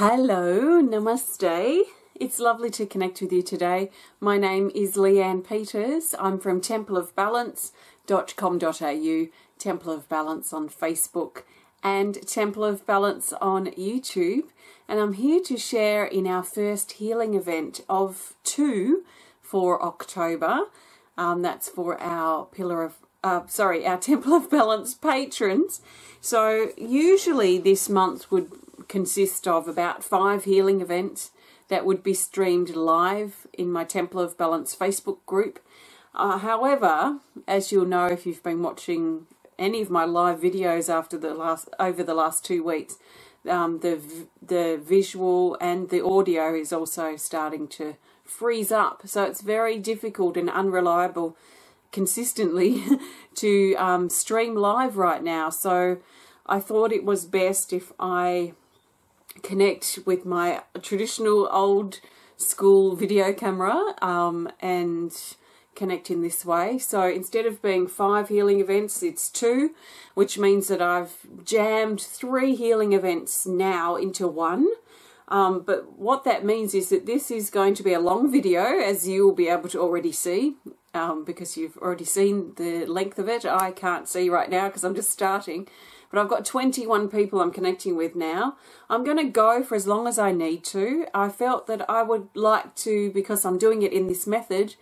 Hello, namaste. It's lovely to connect with you today. My name is Leanne Peters. I'm from templeofbalance.com.au, Temple of Balance on Facebook and Temple of Balance on YouTube. And I'm here to share in our first healing event of 2 for October. That's for our our Temple of Balance patrons. So usually this month would consist of about 5 healing events that would be streamed live in my Temple of Balance Facebook group. However, as you'll know if you've been watching any of my live videos over the last 2 weeks, the visual and the audio is also starting to freeze up. So it's very difficult and unreliable consistently to stream live right now. So I thought it was best if I connect with my traditional old school video camera and connect in this way. So instead of being 5 healing events, it's 2, which means that I've jammed 3 healing events now into 1. But what that means is that this is going to be a long video, as you will be able to already see, because you've already seen the length of it. I can't see right now because I'm just starting. But I've got 21 people I'm connecting with now. I'm going to go for as long as I need to. I felt that I would like to, because I'm doing it in this method,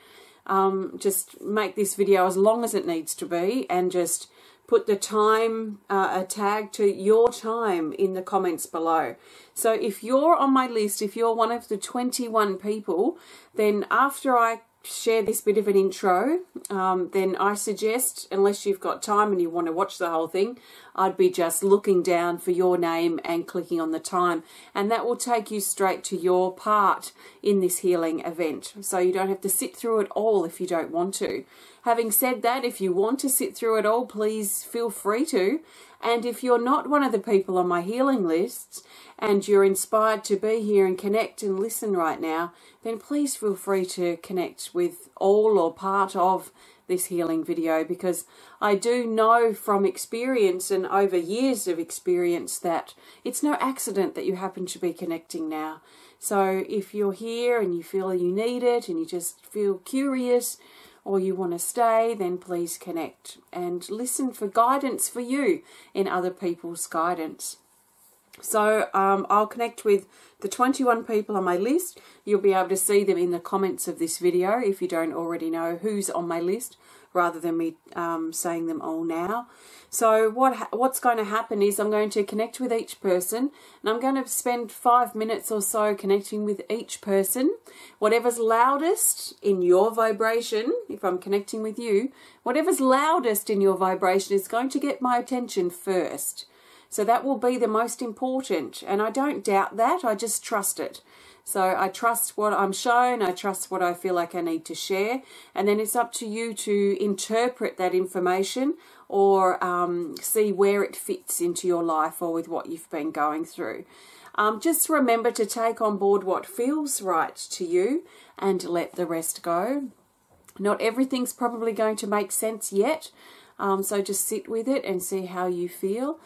just make this video as long as it needs to be and just put the time, a tag to your time in the comments below. So if you're on my list, if you're one of the 21 people, then after I share this bit of an intro, then I suggest, unless you've got time and you want to watch the whole thing, I'd be just looking down for your name and clicking on the time, and that will take you straight to your part in this healing event, so you don't have to sit through it all if you don't want to. Having said that, if you want to sit through it all, please feel free to. And if you're not one of the people on my healing lists and you're inspired to be here and connect and listen right now, then please feel free to connect with all or part of this healing video, because I do know from experience and over years of experience that it's no accident that you happen to be connecting now. So if you're here and you feel you need it and you just feel curious, or you want to stay, then please connect and listen for guidance for you in other people's guidance. So I'll connect with the 21 people on my list. You'll be able to see them in the comments of this video if you don't already know who's on my list, rather than me saying them all now. So what's going to happen is I'm going to connect with each person, and I'm going to spend 5 minutes or so connecting with each person. Whatever's loudest in your vibration, if I'm connecting with you, whatever's loudest in your vibration is going to get my attention first. So that will be the most important, and I don't doubt that, I just trust it. So I trust what I'm shown, I trust what I feel like I need to share, and then it's up to you to interpret that information or see where it fits into your life or with what you've been going through. Just remember to take on board what feels right to you and let the rest go. Not everything's probably going to make sense yet, so just sit with it and see how you feel.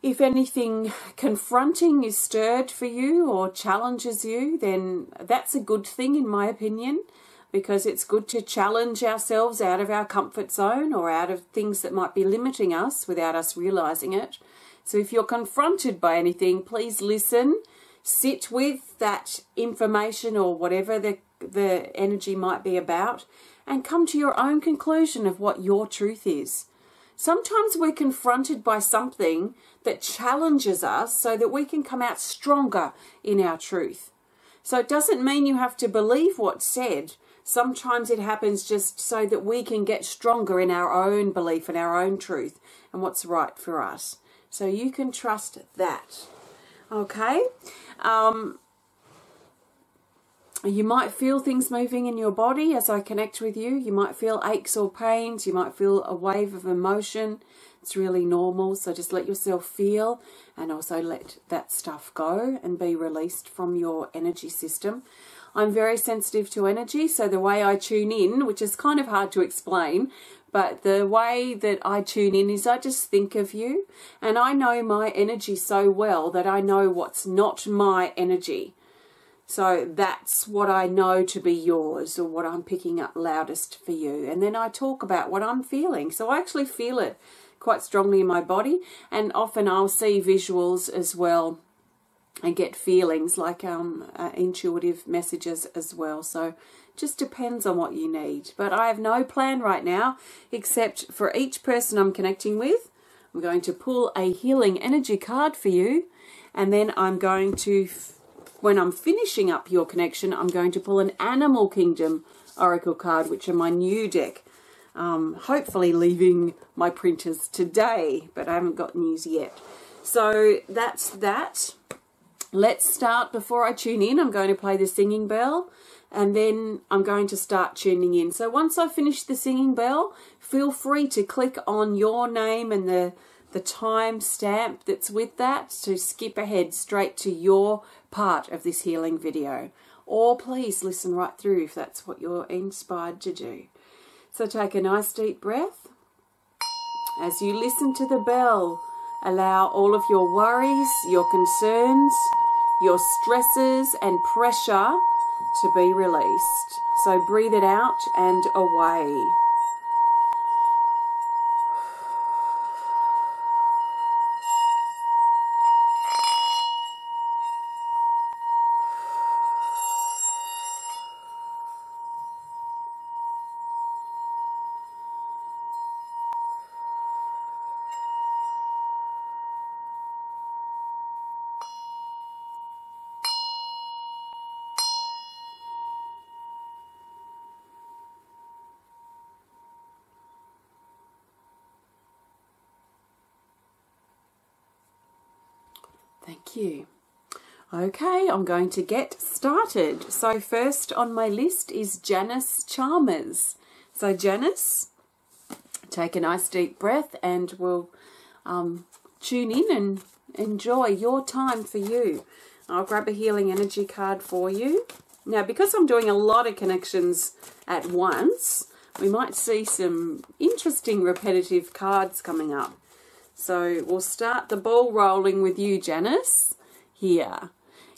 If anything confronting is stirred for you or challenges you, then that's a good thing in my opinion, because it's good to challenge ourselves out of our comfort zone or out of things that might be limiting us without us realizing it. So if you're confronted by anything, please listen, sit with that information or whatever the energy might be about, and come to your own conclusion of what your truth is. Sometimes we're confronted by something that challenges us so that we can come out stronger in our truth. So it doesn't mean you have to believe what's said. Sometimes it happens just so that we can get stronger in our own belief and our own truth and what's right for us. So you can trust that. Okay? You might feel things moving in your body as I connect with you. You might feel aches or pains. You might feel a wave of emotion. It's really normal. So just let yourself feel, and also let that stuff go and be released from your energy system. I'm very sensitive to energy, so the way I tune in, which is kind of hard to explain, but the way that I tune in is I just think of you, and I know my energy so well that I know what's not my energy. So that's what I know to be yours, or what I'm picking up loudest for you. And then I talk about what I'm feeling. So I actually feel it quite strongly in my body, and often I'll see visuals as well and get feelings like intuitive messages as well. So just depends on what you need. But I have no plan right now, except for each person I'm connecting with, I'm going to pull a healing energy card for you, and then I'm going to, when I'm finishing up your connection, I'm going to pull an Animal Kingdom Oracle card, which are my new deck. Hopefully leaving my printers today, but I haven't got news yet. So that's that. Let's start. Before I tune in, I'm going to play the singing bell, and then I'm going to start tuning in. So once I finish the singing bell, feel free to click on your name and the time stamp that's with that to skip ahead straight to your part of this healing video. Or please listen right through if that's what you're inspired to do. So take a nice deep breath. As you listen to the bell, allow all of your worries, your concerns, your stresses and pressure to be released. So breathe it out and away. Thank you. Okay, I'm going to get started. So first on my list is Janice Chalmers. So Janice, take a nice deep breath and we'll tune in and enjoy your time for you. I'll grab a healing energy card for you. Now, because I'm doing a lot of connections at once, we might see some interesting repetitive cards coming up. So we'll start the ball rolling with you, Janice. Here,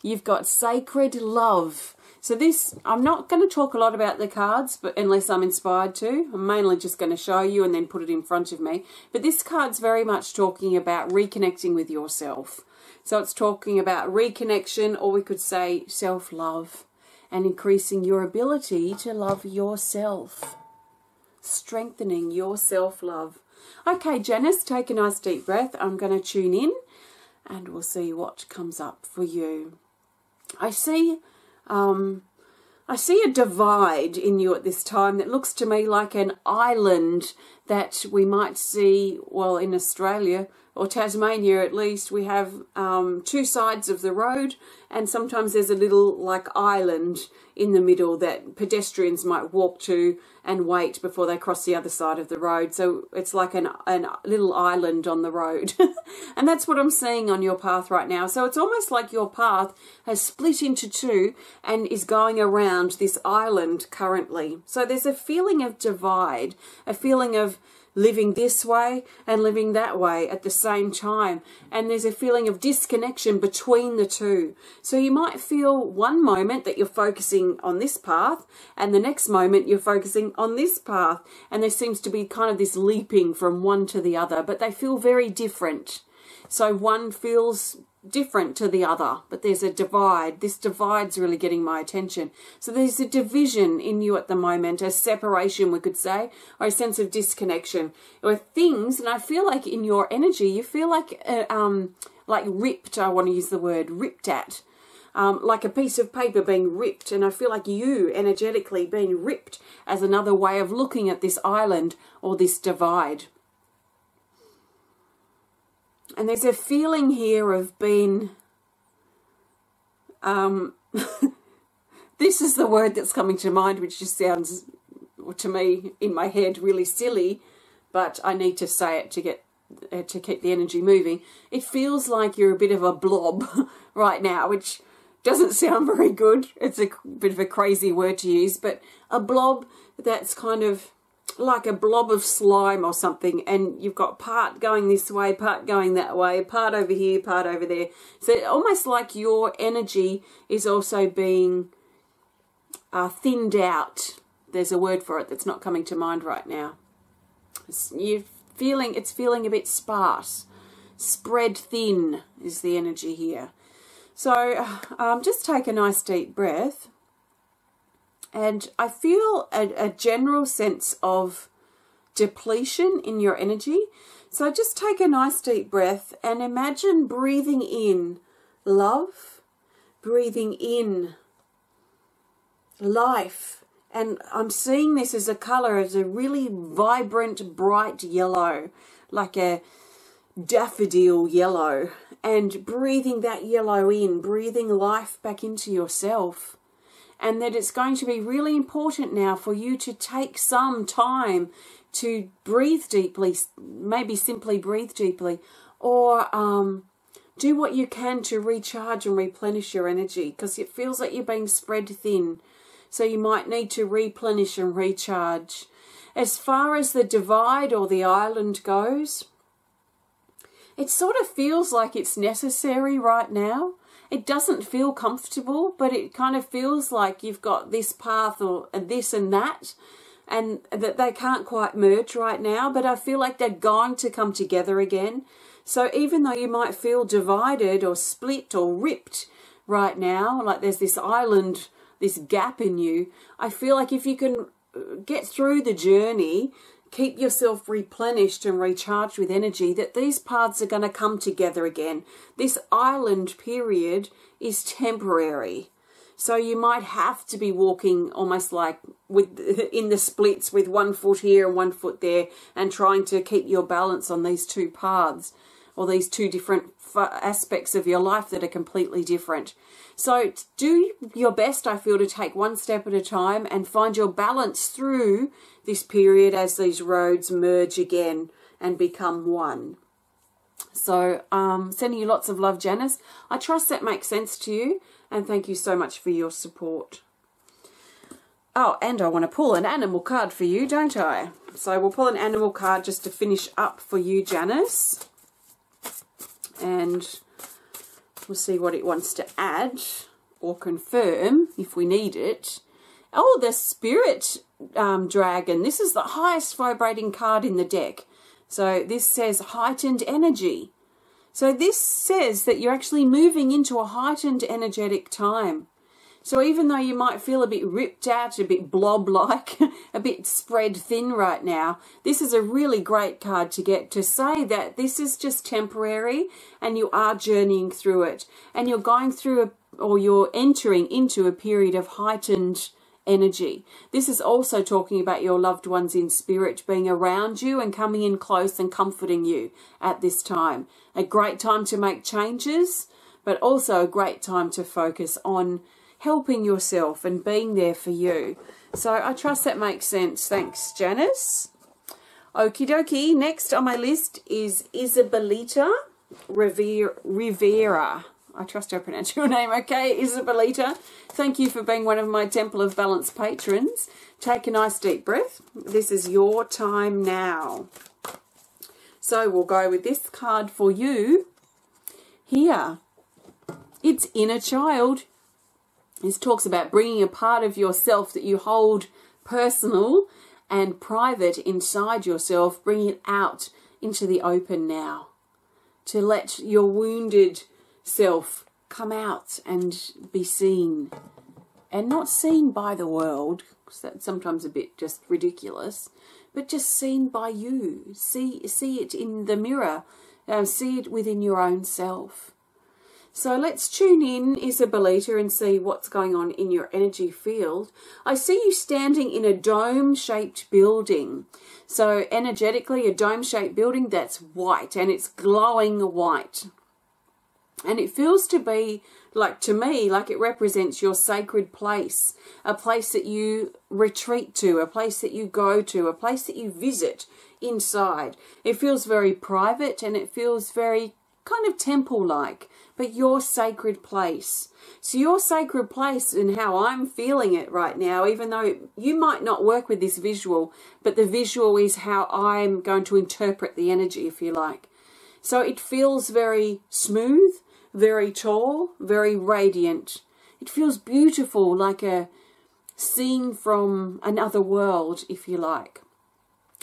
you've got Sacred Love. So this, I'm not going to talk a lot about the cards, but unless I'm inspired to. I'm mainly just going to show you and then put it in front of me. But this card's very much talking about reconnecting with yourself. So it's talking about reconnection, or we could say self-love, and increasing your ability to love yourself. Strengthening your self-love. Okay, Janice, take a nice deep breath. I'm going to tune in and we'll see what comes up for you. I see a divide in you at this time that looks to me like an island that we might see, well, in Australia or Tasmania at least. We have two sides of the road, and sometimes there's a little like island in the middle that pedestrians might walk to and wait before they cross the other side of the road. So it's like an little island on the road. And that's what I'm seeing on your path right now. So it's almost like your path has split into two and is going around this island currently. So there's a feeling of divide, a feeling of living this way and living that way at the same time. And there's a feeling of disconnection between the two. So you might feel one moment that you're focusing on this path, and the next moment you're focusing on this path. And there seems to be kind of this leaping from one to the other, but they feel very different. So one feels different to the other, but there's a divide. This divide's really getting my attention. So there's a division in you at the moment, a separation, we could say, or a sense of disconnection, or things. And I feel like in your energy, you feel like ripped. I want to use the word ripped at, like a piece of paper being ripped. And I feel like you energetically being ripped as another way of looking at this island or this divide. And there's a feeling here of being, this is the word that's coming to mind, which just sounds, to me, in my head, really silly, but I need to say it to get to keep the energy moving. It feels like you're a bit of a blob right now, which doesn't sound very good. It's a bit of a crazy word to use, but a blob that's kind of like a blob of slime or something, and you've got part going this way, part going that way, part over here, part over there. So almost like your energy is also being thinned out. There's a word for it that's not coming to mind right now. It's feeling a bit sparse. Spread thin is the energy here. So just take a nice deep breath. And I feel a general sense of depletion in your energy. So just take a nice deep breath and imagine breathing in love, breathing in life. And I'm seeing this as a colour, as a really vibrant, bright yellow, like a daffodil yellow. And breathing that yellow in, breathing life back into yourself. And that it's going to be really important now for you to take some time to breathe deeply, maybe simply breathe deeply, or do what you can to recharge and replenish your energy, because it feels like you're being spread thin. So you might need to replenish and recharge. As far as the divide or the island goes, it sort of feels like it's necessary right now. It doesn't feel comfortable, but it kind of feels like you've got this path or this and that, and that they can't quite merge right now, but I feel like they're going to come together again. So even though you might feel divided or split or ripped right now, like there's this island, this gap in you, I feel like if you can get through the journey, keep yourself replenished and recharged with energy, that these paths are going to come together again. This island period is temporary. So you might have to be walking almost like in the splits with 1 foot here and 1 foot there, and trying to keep your balance on these two paths, or these two different aspects of your life that are completely different. So do your best, I feel, to take one step at a time and find your balance through this period as these roads merge again and become one. So sending you lots of love, Janice. I trust that makes sense to you, and thank you so much for your support. Oh, and I want to pull an animal card for you, don't I? So we'll pull an animal card just to finish up for you, Janice. And we'll see what it wants to add or confirm if we need it. Oh, the Spirit Dragon. This is the highest vibrating card in the deck. So this says heightened energy. So this says that you're actually moving into a heightened energetic time. So even though you might feel a bit ripped out, a bit blob-like, a bit spread thin right now, this is a really great card to get to say that this is just temporary and you are journeying through it. And you're going through, or you're entering into a period of heightened energy. This is also talking about your loved ones in spirit being around you and coming in close and comforting you at this time. A great time to make changes, but also a great time to focus on helping yourself and being there for you. So I trust that makes sense. Thanks, Janice. Okie dokie. Next on my list is Isabelita Rivera. I trust I pronounced your name okay, Isabelita. Thank you for being one of my Temple of Balance patrons. Take a nice deep breath. This is your time now. So we'll go with this card for you here. It's Inner Child. This talks about bringing a part of yourself that you hold personal and private inside yourself, bringing it out into the open now. To let your wounded self come out and be seen. And not seen by the world, because that's sometimes a bit just ridiculous, but just seen by you. See it in the mirror. See it within your own self. So let's tune in, Isabelita, and see what's going on in your energy field. I see you standing in a dome-shaped building. So energetically, a dome-shaped building that's white, and it's glowing white. And it feels to be, like to me, like it represents your sacred place, a place that you retreat to, a place that you go to, a place that you visit inside. It feels very private, and it feels very kind of temple-like, but your sacred place. So your sacred place and how I'm feeling it right now, even though you might not work with this visual, but the visual is how I'm going to interpret the energy, if you like. So it feels very smooth, very tall, very radiant. It feels beautiful, like a scene from another world, if you like.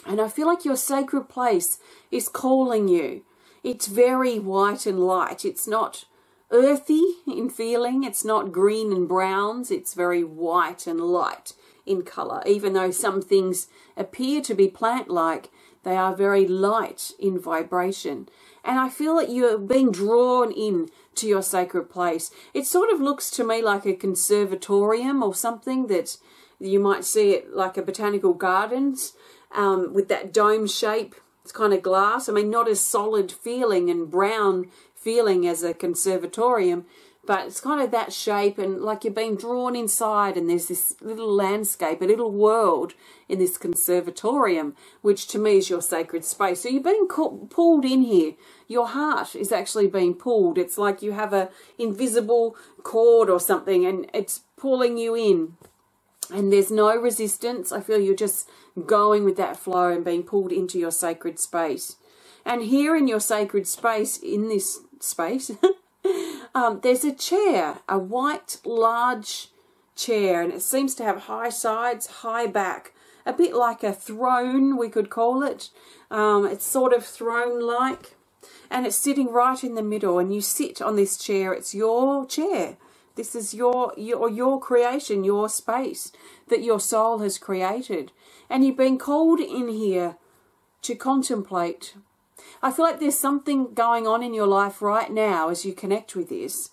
And I feel like your sacred place is calling you. It's very white and light. It's not earthy in feeling. It's not green and browns. It's very white and light in colour. Even though some things appear to be plant-like, they are very light in vibration. And I feel that you're being drawn in to your sacred place. It sort of looks to me like a conservatorium or something, that you might see it like a botanical gardens with that dome shape. It's kind of glass. I mean, not as solid feeling and brown feeling as a conservatorium, but it's kind of that shape, and like you're being drawn inside, and there's this little landscape, a little world in this conservatorium, which to me is your sacred space. So you're being pulled in here. Your heart is actually being pulled. It's like you have a invisible cord or something, and it's pulling you in. And there's no resistance. I feel you're just going with that flow and being pulled into your sacred space. And here in your sacred space, in this space, there's a chair, a white, large chair, and it seems to have high sides, high back, a bit like a throne, we could call it. It's sort of throne-like, and it's sitting right in the middle, and you sit on this chair. It's your chair. This is your creation, your space that your soul has created. And you've been called in here to contemplate. I feel like there's something going on in your life right now as you connect with this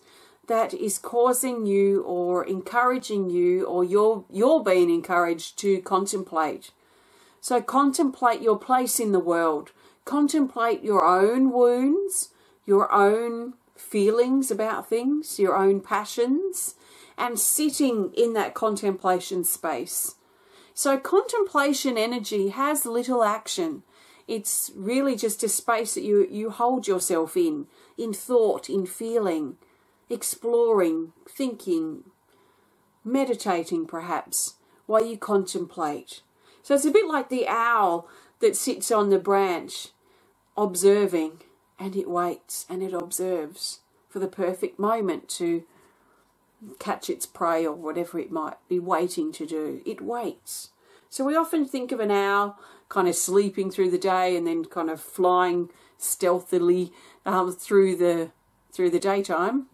that is causing you or encouraging you, or you're being encouraged to contemplate. So contemplate your place in the world. Contemplate your own wounds, your own feelings about things, your own passions, and sitting in that contemplation space. So contemplation energy has little action. It's really just a space that you hold yourself in thought, in feeling, exploring, thinking, meditating perhaps, while you contemplate. So it's a bit like the owl that sits on the branch observing, and it waits and it observes for the perfect moment to catch its prey or whatever it might be waiting to do. It waits. So we often think of an owl kind of sleeping through the day and then kind of flying stealthily through the daytime,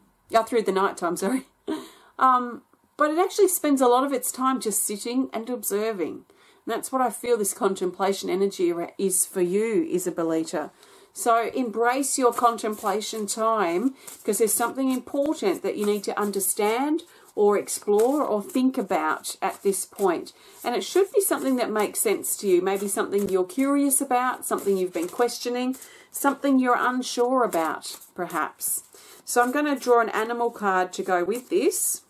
through the nighttime, sorry. But it actually spends a lot of its time just sitting and observing. And that's what I feel this contemplation energy is for you, Isabelita. So embrace your contemplation time, because there's something important that you need to understand or explore or think about at this point. And it should be something that makes sense to you, maybe something you're curious about, something you've been questioning, something you're unsure about, perhaps. So I'm going to draw an animal card to go with this,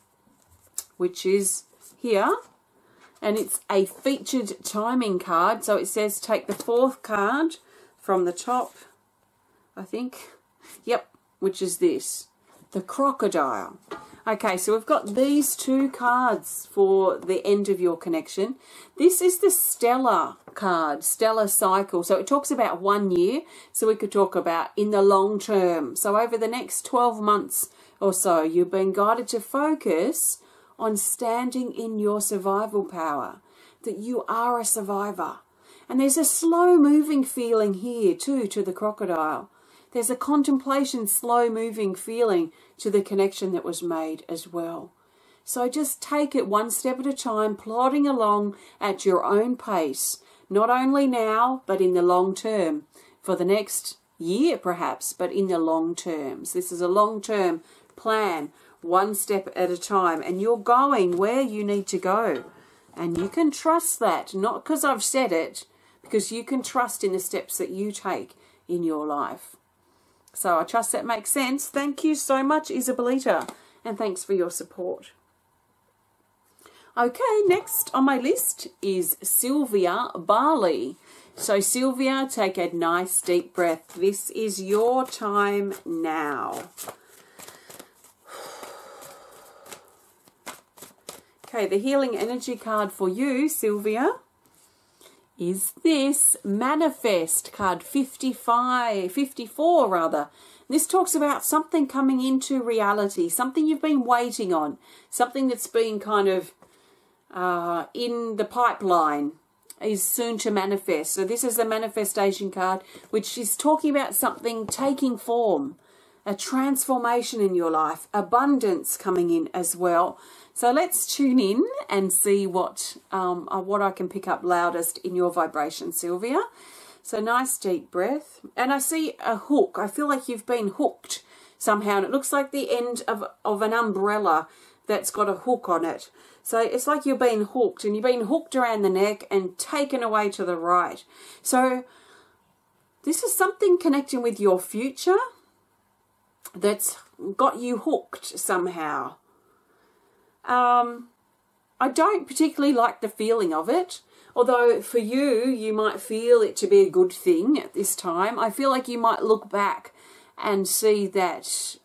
which is here. And it's a featured timing card. So it says take the 4th card from the top, I think. Yep, which is this, the crocodile. Okay, so we've got these 2 cards for the end of your connection. This is the stellar card, stellar cycle. So it talks about 1 year. So we could talk about in the long term. So over the next 12 months or so, you've been guided to focus on standing in your survival power, that you are a survivor. And there's a slow moving feeling here too to the crocodile. There's a contemplation, slow moving feeling to the connection that was made as well. So just take it one step at a time, plodding along at your own pace, not only now, but in the long term, for the next year perhaps, but in the long terms. This is a long-term plan, one step at a time, and you're going where you need to go. And you can trust that, not because I've said it, because you can trust in the steps that you take in your life. So I trust that makes sense. Thank you so much, Isabelita, and thanks for your support. Okay, next on my list is Sylvia Barley. So Sylvia, take a nice deep breath. This is your time now. Okay, the healing energy card for you, Sylvia, is this Manifest card 54 rather. This talks about something coming into reality, something you've been waiting on, something that's been kind of in the pipeline is soon to manifest. So this is the manifestation card, which is talking about something taking form, a transformation in your life, abundance coming in as well. So let's tune in and see what I can pick up loudest in your vibration, Sylvia. So nice deep breath. And I see a hook. I feel like you've been hooked somehow. And it looks like the end of an umbrella that's got a hook on it. So it's like you're being hooked, and you've been hooked around the neck and taken away to the right. So this is something connecting with your future that's got you hooked somehow. I don't particularly like the feeling of it, although for you, you might feel it to be a good thing at this time. I feel like you might look back and see that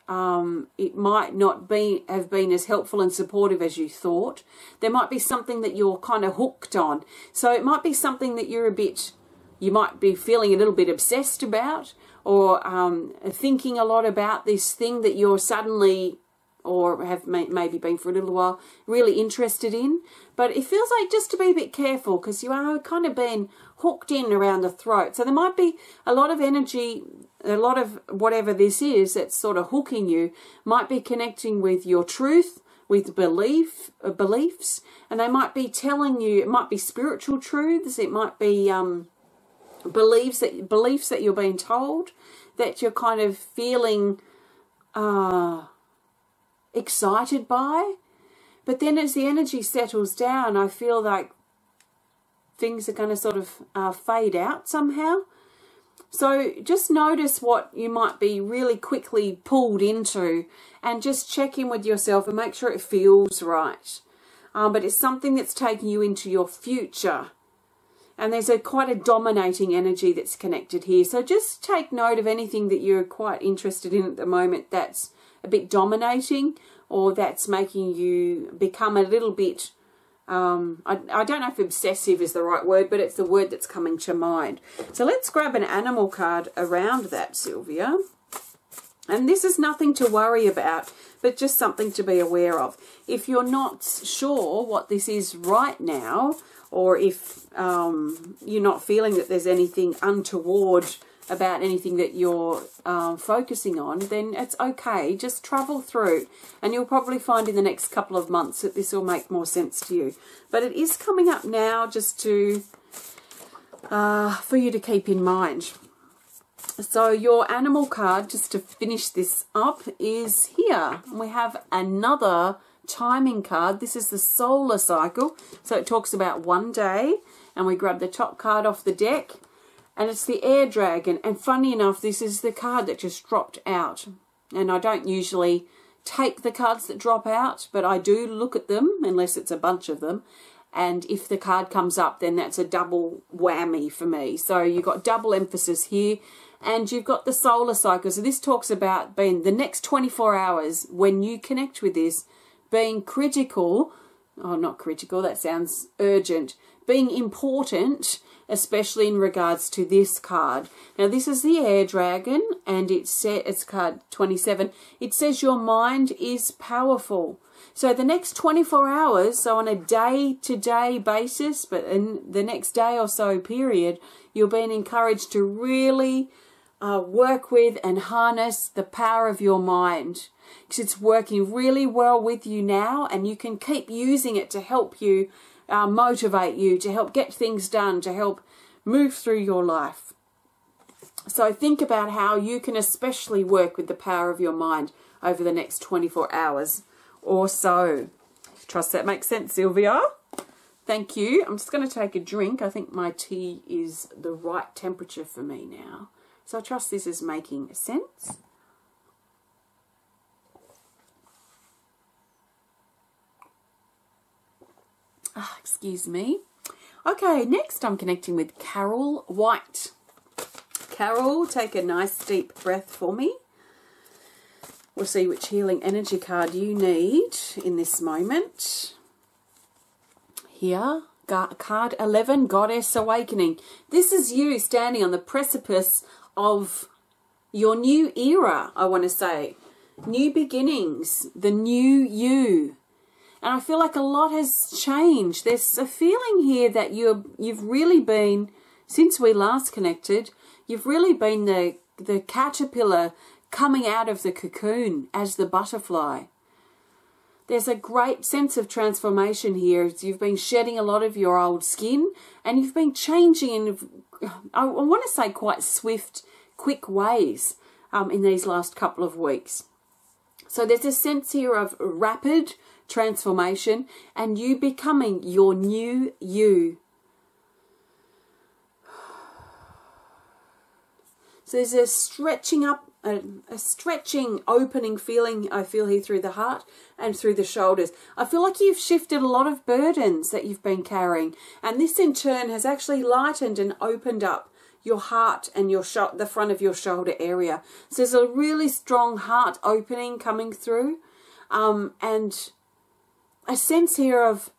it might not have been as helpful and supportive as you thought. There might be something that you're kind of hooked on. So it might be something that you might be feeling a little bit obsessed about, or thinking a lot about this thing that you're suddenly, or have maybe been for a little while, really interested in. But it feels like just to be a bit careful, because you are kind of being hooked in around the throat. So there might be a lot of energy, a lot of whatever this is that's sort of hooking you, might be connecting with your truth, with beliefs, and they might be telling you, it might be spiritual truths, it might be beliefs that you're being told, that you're kind of feeling excited by. But then as the energy settles down, I feel like things are going to sort of fade out somehow. So just notice what you might be really quickly pulled into, and just check in with yourself and make sure it feels right. But it's something that's taking you into your future. And there's quite a dominating energy that's connected here. So just take note of anything that you're quite interested in at the moment that's a bit dominating, or that's making you become a little bit, I don't know if obsessive is the right word, but it's the word that's coming to mind. So let's grab an animal card around that, Sylvia. And this is nothing to worry about, but just something to be aware of. If you're not sure what this is right now, or if you're not feeling that there's anything untoward about anything that you're focusing on, then it's okay. Just travel through, and you'll probably find in the next couple of months that this will make more sense to you. But it is coming up now, just to for you to keep in mind. So your animal card, just to finish this up, is here. And we have another timing card. This is the solar cycle. So it talks about one day, and we grab the top card off the deck, and it's the air dragon. And funny enough, this is the card that just dropped out. And I don't usually take the cards that drop out, but I do look at them, unless it's a bunch of them. And if the card comes up, then that's a double whammy for me. So you've got double emphasis here. And you've got the solar cycle. So this talks about being the next 24 hours, when you connect with this, being critical. Oh, not critical, that sounds urgent. Being important, especially in regards to this card. Now, this is the air dragon, and it's card 27. It says your mind is powerful. So the next 24 hours, so on a day-to-day basis, but in the next day or so period, you're being encouraged to really work with and harness the power of your mind, because it's working really well with you now, and you can keep using it to help you, motivate you, to help get things done, to help move through your life. So think about how you can especially work with the power of your mind over the next 24 hours or so. Trust that makes sense, Sylvia. Thank you. I'm just going to take a drink. I think my tea is the right temperature for me now. So I trust this is making sense. Excuse me. Okay, next I'm connecting with Carol White. Carol, take a nice deep breath for me. We'll see which healing energy card you need in this moment. Here, card 11, Goddess Awakening. This is you standing on the precipice of your new era, I want to say. New beginnings, the new you. And I feel like a lot has changed. There's a feeling here that you've really been, since we last connected, you've really been the caterpillar coming out of the cocoon as the butterfly. There's a great sense of transformation here. You've been shedding a lot of your old skin and you've been changing in, I want to say, quite swift, quick ways in these last couple of weeks. So there's a sense here of rapid transformation and you becoming your new you. So there's a stretching up, a stretching, opening feeling I feel here through the heart and through the shoulders. I feel like you've shifted a lot of burdens that you've been carrying, and this in turn has actually lightened and opened up your heart and your the front of your shoulder area. So there's a really strong heart opening coming through, and a sense here of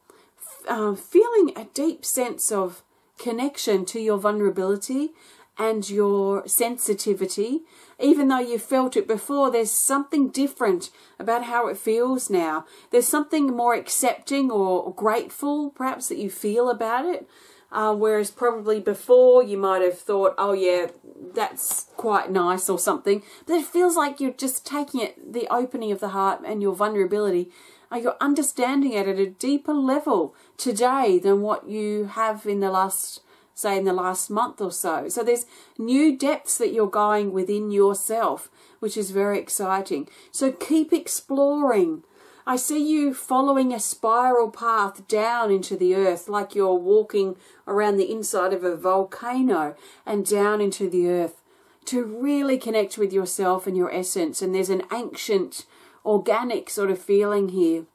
feeling a deep sense of connection to your vulnerability and your sensitivity. Even though you felt it before, there's something different about how it feels now. There's something more accepting or grateful perhaps that you feel about it, whereas probably before you might have thought, oh yeah, that's quite nice or something. But it feels like you're just taking it, the opening of the heart and your vulnerability, you're understanding it at a deeper level today than what you have in the last, say, in the last month or so. So there's new depths that you're going within yourself, which is very exciting. So keep exploring. I see you following a spiral path down into the earth, like you're walking around the inside of a volcano and down into the earth to really connect with yourself and your essence. And there's an ancient, organic sort of feeling here.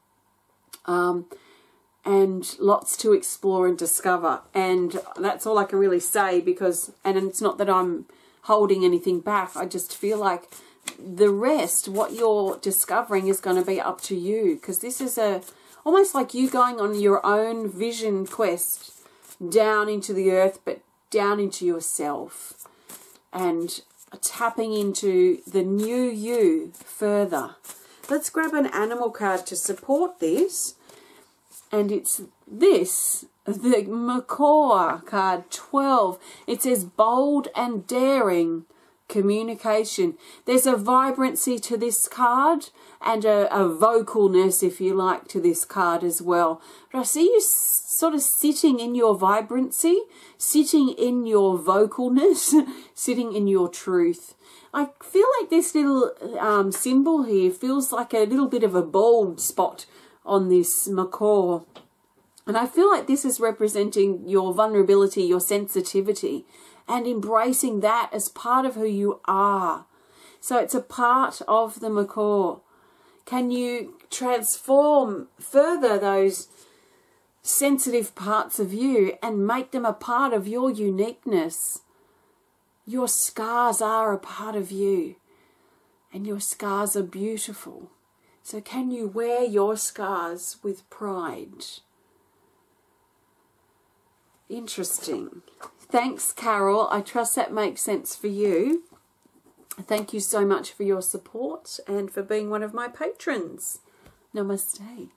And lots to explore and discover, and that's all I can really say, because, and it's not that I'm holding anything back, I just feel like the rest, what you're discovering, is going to be up to you, because this is almost like you going on your own vision quest down into the earth, but down into yourself and tapping into the new you further. Let's grab an animal card to support this. And it's this, the Macaw card 12. It says bold and daring communication. There's a vibrancy to this card and a vocalness, if you like, to this card as well. But I see you sort of sitting in your vibrancy, sitting in your vocalness, sitting in your truth. I feel like this little symbol here feels like a little bit of a bald spot on this macaw, and I feel like this is representing your vulnerability, your sensitivity, and embracing that as part of who you are. So it's a part of the macaw. Can you transform further those sensitive parts of you and make them a part of your uniqueness? Your scars are a part of you, and your scars are beautiful. So can you wear your scars with pride? Interesting. Thanks, Carol. I trust that makes sense for you. Thank you so much for your support and for being one of my patrons. Namaste.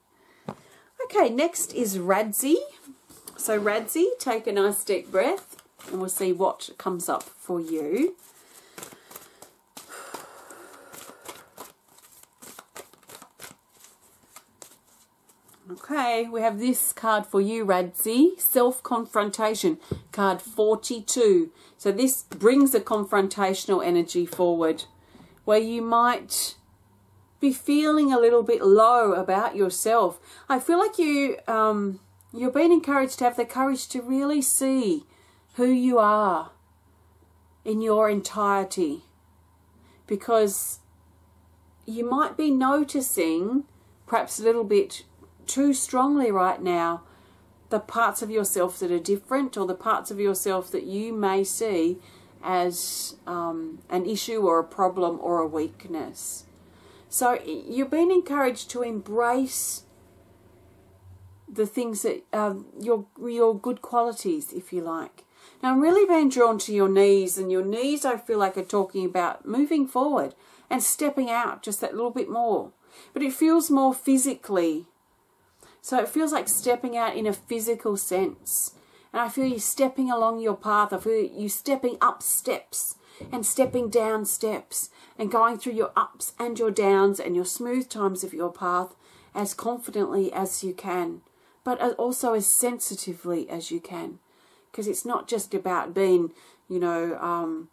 Okay, next is Radzy. So Radzy, take a nice deep breath and we'll see what comes up for you. Okay, we have this card for you, Radzy. Self-confrontation, card 42. So this brings a confrontational energy forward, where you might be feeling a little bit low about yourself. I feel like you're being encouraged to have the courage to really see who you are in your entirety, because you might be noticing perhaps a little bit too strongly right now the parts of yourself that are different, or the parts of yourself that you may see as an issue or a problem or a weakness. So you're being encouraged to embrace the things that your good qualities, if you like. Now, I'm really being drawn to your knees, and your knees I feel like are talking about moving forward and stepping out just that little bit more. But it feels more physically. So it feels like stepping out in a physical sense. And I feel you stepping along your path. I feel you stepping up steps and stepping down steps and going through your ups and your downs and your smooth times of your path as confidently as you can, but also as sensitively as you can. Because it's not just about being, you know,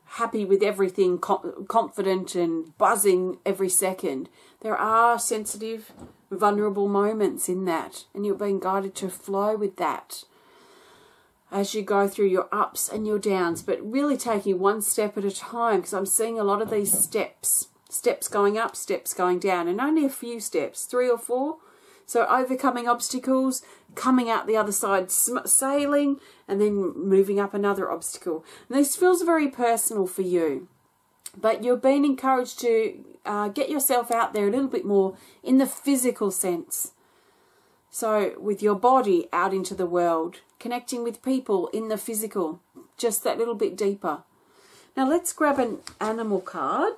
happy with everything, confident and buzzing every second. There are sensitive, vulnerable moments in that, and you're being guided to flow with that as you go through your ups and your downs, but really taking one step at a time, because I'm seeing a lot of these steps going up, steps going down, and only a few steps, 3 or 4. So overcoming obstacles, coming out the other side, sailing, and then moving up another obstacle. And this feels very personal for you, but you're being encouraged to get yourself out there a little bit more in the physical sense. So with your body out into the world, connecting with people in the physical, just that little bit deeper. Now let's grab an animal card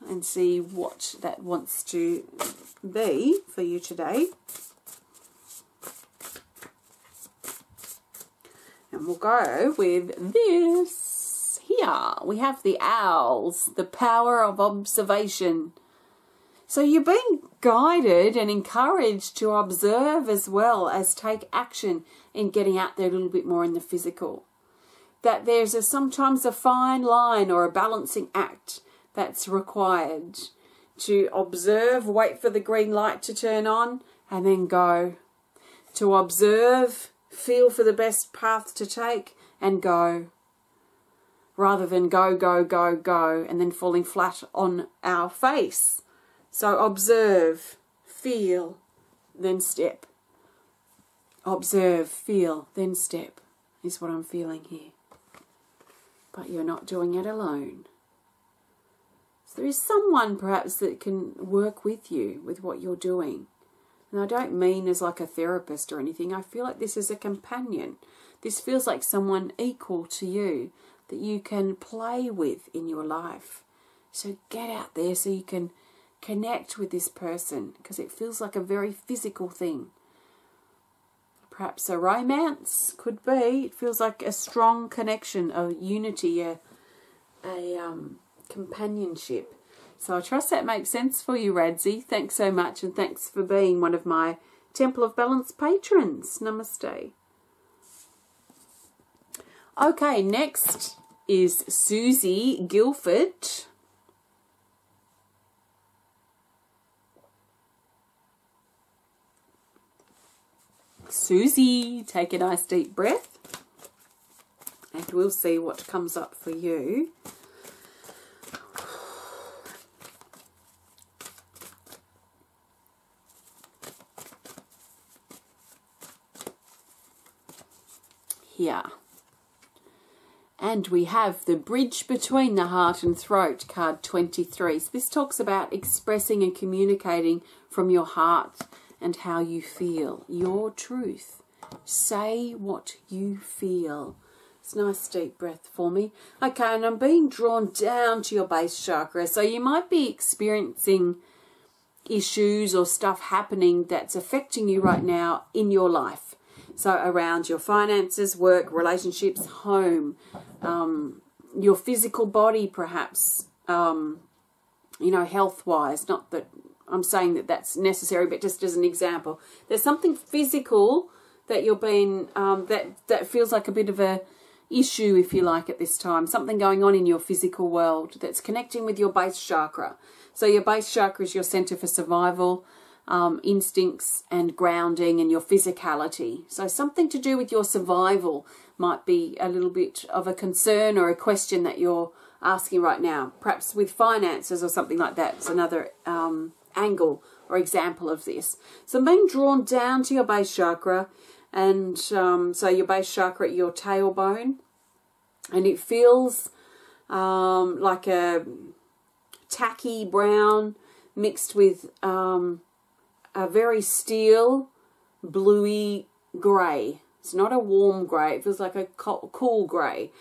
and see what that wants to be for you today. And we'll go with this. Here we have the owls, the power of observation. So you're being guided and encouraged to observe as well as take action in getting out there a little bit more in the physical. That there's sometimes a fine line or a balancing act that's required to observe, wait for the green light to turn on, and then go. To observe, feel for the best path to take, and go. Rather than go, go, go, go, and then falling flat on our face. So observe, feel, then step. Observe, feel, then step is what I'm feeling here. But you're not doing it alone. So there is someone perhaps that can work with you with what you're doing. And I don't mean as like a therapist or anything. I feel like this is a companion. This feels like someone equal to you that you can play with in your life. So get out there so you can connect with this person, because it feels like a very physical thing. Perhaps a romance could be. It feels like a strong connection, a unity, a companionship. So I trust that makes sense for you, Radzy. Thanks so much, and thanks for being one of my Temple of Balance patrons. Namaste. Okay, next is Suzi Guilford. Suzi, take a nice deep breath, and we'll see what comes up for you. Here. And we have the bridge between the heart and throat, card 23. So this talks about expressing and communicating from your heart and how you feel, your truth. Say what you feel. It's a nice deep breath for me. Okay, and I'm being drawn down to your base chakra. So you might be experiencing issues or stuff happening that's affecting you right now in your life. So around your finances, work, relationships, home, your physical body perhaps, you know, health-wise. Not that I'm saying that that's necessary, but just as an example. There's something physical that you're being, that feels like a bit of a issue, if you like, at this time. Something going on in your physical world that's connecting with your base chakra. So your base chakra is your center for survival, instincts and grounding and your physicality. So something to do with your survival might be a little bit of a concern or a question that you're asking right now. Perhaps with finances or something like that. It's another angle or example of this. So I'm being drawn down to your base chakra, and so your base chakra at your tailbone, and it feels like a tacky brown mixed with a very steel bluey grey. It's not a warm grey, it feels like a cool grey,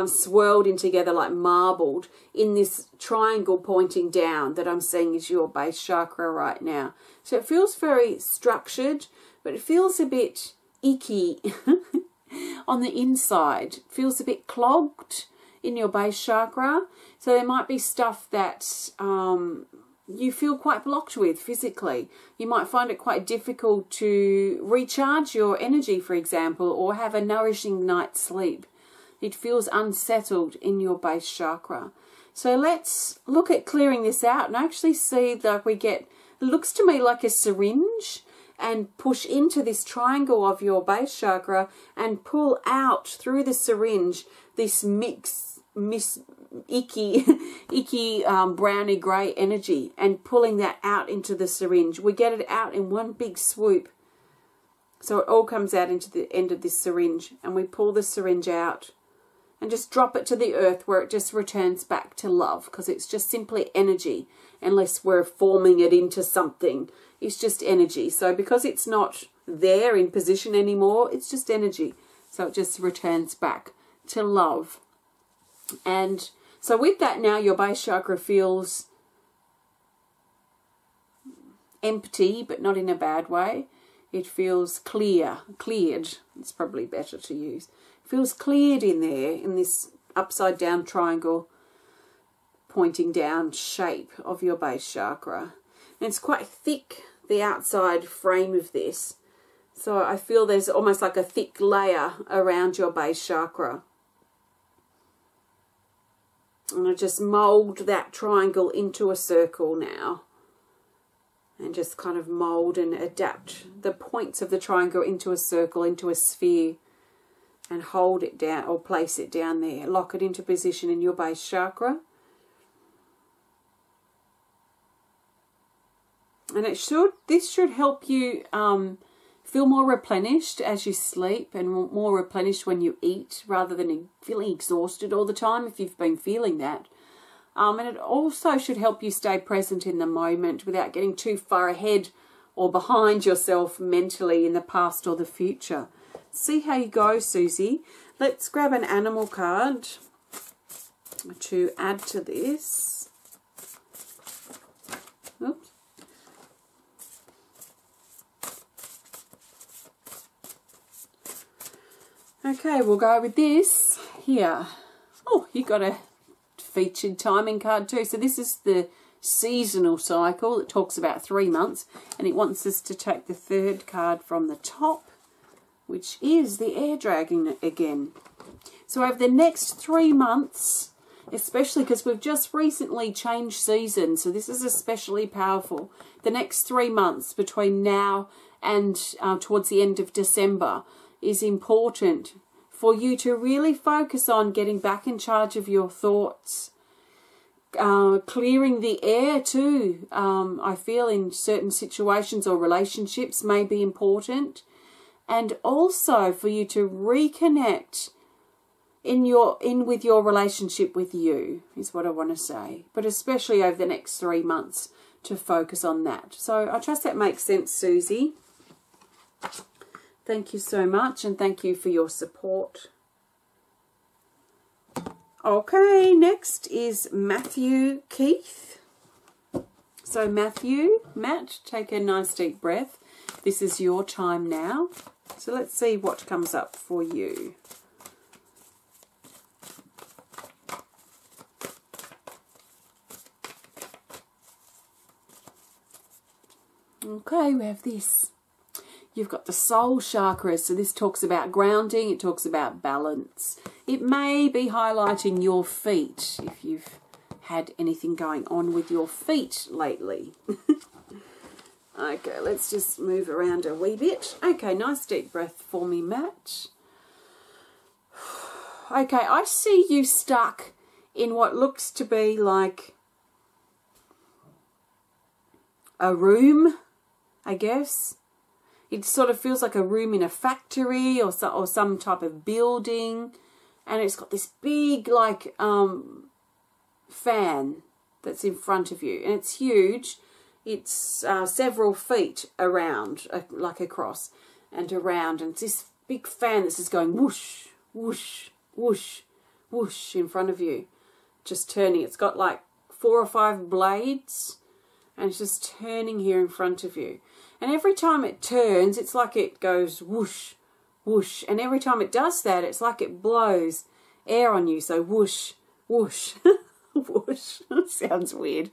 swirled in together like marbled in this triangle pointing down that I'm seeing is your base chakra right now. So it feels very structured, but it feels a bit icky on the inside. It feels a bit clogged in your base chakra. So there might be stuff that you feel quite blocked with physically. You might find it quite difficult to recharge your energy, for example, or have a nourishing night's sleep. It feels unsettled in your base chakra. So let's look at clearing this out and actually see that we get, it looks to me like a syringe, and push into this triangle of your base chakra and pull out through the syringe this icky browny grey energy, and pulling that out into the syringe. We get it out in one big swoop. So it all comes out into the end of this syringe, and we pull the syringe out and just drop it to the earth, where it just returns back to love, because it's just simply energy, unless we're forming it into something. It's just energy. So because it's not there in position anymore, it's just energy. So it just returns back to love. And so with that, now your base chakra feels empty, but not in a bad way. It feels cleared. It's probably better to use. It feels cleared in there, in this upside down triangle pointing down shape of your base chakra. And it's quite thick, the outside frame of this. So I feel there's almost like a thick layer around your base chakra. And I just mould that triangle into a circle now. And just kind of mould and adapt the points of the triangle into a circle, into a sphere. And hold it down, or place it down there. Lock it into position in your base chakra. And this should help you feel more replenished as you sleep, and more replenished when you eat, rather than feeling exhausted all the time if you've been feeling that. And it also should help you stay present in the moment without getting too far ahead or behind yourself mentally in the past or the future. See how you go, Susie. Let's grab an animal card to add to this. Oops. Okay, we'll go with this here. Oh, you got a featured timing card too. So this is the seasonal cycle. It talks about 3 months, and it wants us to take the third card from the top, which is the air dragon again. So over the next 3 months, especially because we've just recently changed seasons, so this is especially powerful. The next 3 months between now and towards the end of December is important for you to really focus on getting back in charge of your thoughts. Clearing the air too, I feel, in certain situations or relationships may be important. And also for you to reconnect with your relationship with you, is what I want to say. But especially over the next 3 months, to focus on that. So I trust that makes sense, Susie. Thank you so much, and thank you for your support. Okay, next is Matthew Keith. So Matt, take a nice deep breath. This is your time now. So let's see what comes up for you. Okay, we have this. You've got the soul chakra, so this talks about grounding, it talks about balance. It may be highlighting your feet, if you've had anything going on with your feet lately. Okay, let's just move around a wee bit. Okay, nice deep breath for me, Matt. Okay, I see you stuck in what looks to be like a room, I guess. It sort of feels like a room in a factory or some type of building. And it's got this big, like, fan that's in front of you. And it's huge. It's several feet around, like across and around. And it's this big fan that's just going whoosh, whoosh, whoosh, whoosh in front of you. Just turning. It's got like 4 or 5 blades. And it's just turning here in front of you. And every time it turns, it's like it goes whoosh, whoosh. And every time it does that, it's like it blows air on you. So whoosh, whoosh, whoosh. Sounds weird.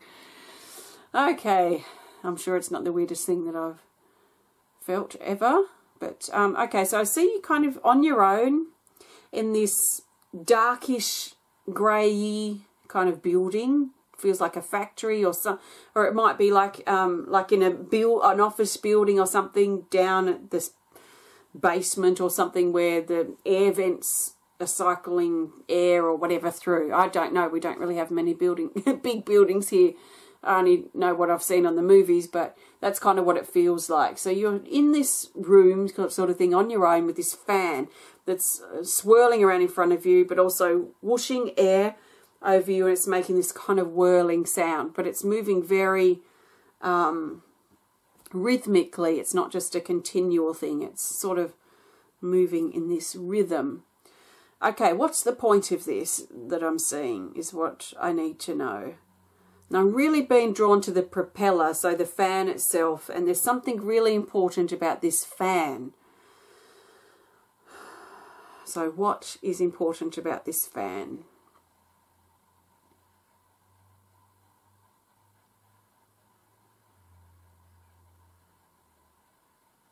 Okay. I'm sure it's not the weirdest thing that I've felt ever. But, okay, so I see you kind of on your own in this darkish, grey kind of building. Feels like a factory or it might be like in an office building or something down at this basement or something where the air vents are cycling air or whatever through. I don't know. We don't really have many big buildings here. I only know what I've seen on the movies, but that's kind of what it feels like. So you're in this room sort of thing on your own with this fan that's swirling around in front of you, but also whooshing air over you, and it's making this kind of whirling sound, but it's moving very rhythmically. It's not just a continual thing. It's sort of moving in this rhythm. Okay, what's the point of this that I'm seeing is what I need to know. And I'm really being drawn to the propeller, so the fan itself, and there's something really important about this fan. So what is important about this fan?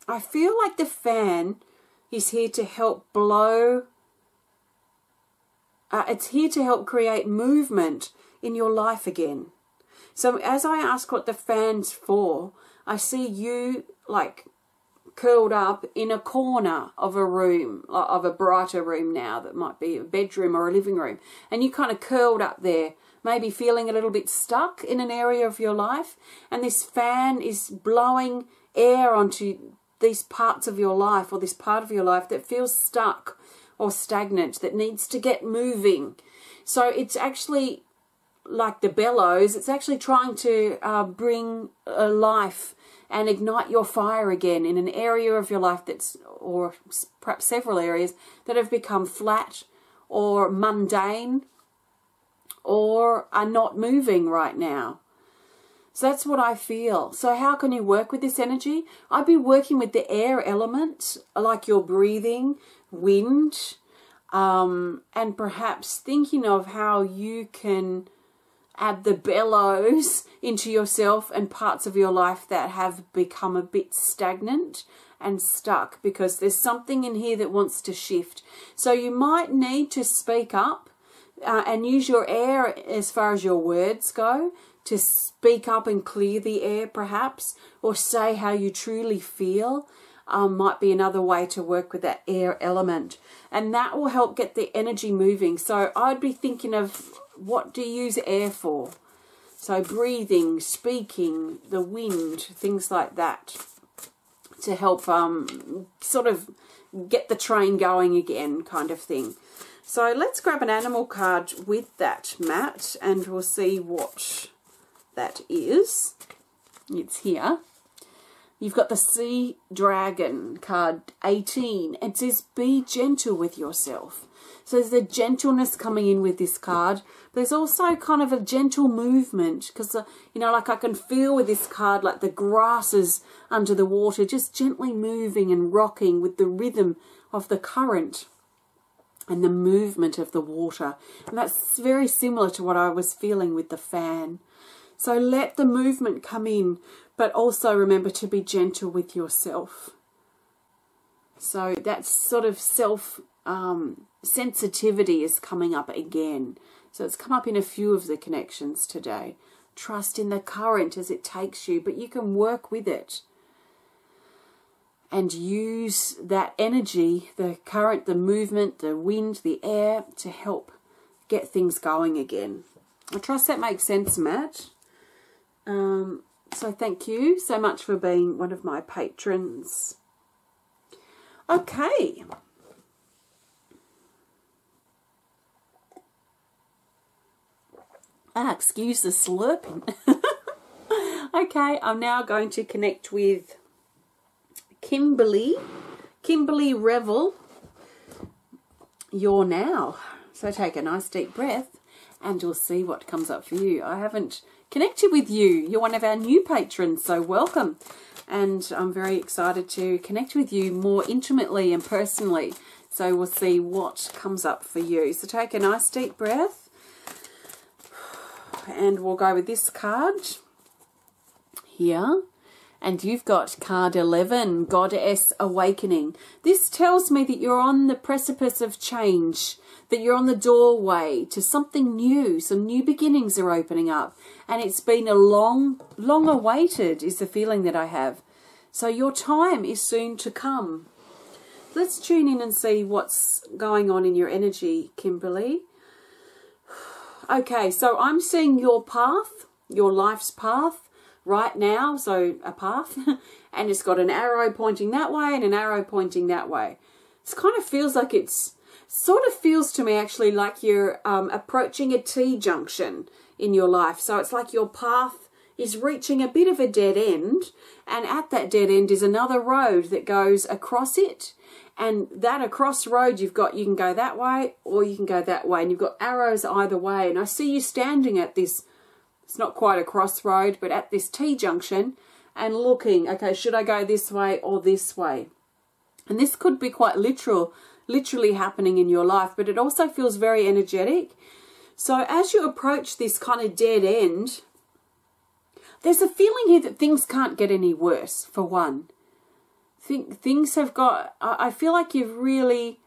I feel like the fan is here to help blow. It's here to help create movement in your life again. So as I ask what the fan's for, I see you like curled up in a corner of a room, of a brighter room now that might be a bedroom or a living room. And you kind of curled up there, maybe feeling a little bit stuck in an area of your life. And this fan is blowing air onto these parts of your life, or this part of your life that feels stuck or stagnant, that needs to get moving. So it's actually like the bellows, it's actually trying to bring life and ignite your fire again in an area of your life that's, or perhaps several areas, that have become flat or mundane or are not moving right now. So that's what I feel. So how can you work with this energy? I'd be working with the air element, like your breathing, wind, and perhaps thinking of how you can add the bellows into yourself and parts of your life that have become a bit stagnant and stuck, because there's something in here that wants to shift. So you might need to speak up and use your air as far as your words go, to speak up and clear the air perhaps, or say how you truly feel. Might be another way to work with that air element, and that will help get the energy moving. So I'd be thinking of, what do you use air for? So breathing, speaking, the wind, things like that, to help sort of get the train going again, kind of thing. So let's grab an animal card with that, Matt, and we'll see what that is. It's here. You've got the Sea Dragon card 18. It says, be gentle with yourself. So there's the gentleness coming in with this card. There's also kind of a gentle movement, because, you know, like I can feel with this card, like the grasses under the water just gently moving and rocking with the rhythm of the current and the movement of the water. And that's very similar to what I was feeling with the fan. So let the movement come in, but also remember to be gentle with yourself. So that sort of sensitivity is coming up again. So it's come up in a few of the connections today. Trust in the current as it takes you, but you can work with it and use that energy, the current, the movement, the wind, the air, to help get things going again. I trust that makes sense, Matt. So thank you so much for being one of my patrons. Okay. Excuse the slurping. Okay, I'm now going to connect with Kimberly Revel. You're now. So take a nice deep breath and you'll see what comes up for you. I haven't connected with you. You're one of our new patrons, so welcome. And I'm very excited to connect with you more intimately and personally. So we'll see what comes up for you. So take a nice deep breath. And we'll go with this card here. And you've got card 11, Goddess Awakening. This tells me that you're on the precipice of change, that you're on the doorway to something new. Some new beginnings are opening up. And it's been a long awaited is the feeling that I have. So your time is soon to come. Let's tune in and see what's going on in your energy, Kimberly. Okay, so I'm seeing your path, your life's path right now. So a path, and it's got an arrow pointing that way and an arrow pointing that way. It kind of feels like sort of feels to me actually like you're approaching a T-junction in your life. So it's like your path is reaching a bit of a dead end, and at that dead end is another road that goes across it. And that across road you can go that way or you can go that way, and you've got arrows either way. And I see you standing at this, it's not quite a crossroad, but at this T-junction and looking, okay, should I go this way or this way? And this could be quite literally happening in your life, but it also feels very energetic. So as you approach this kind of dead end, there's a feeling here that things can't get any worse, for one. Things have got, I feel like you've really,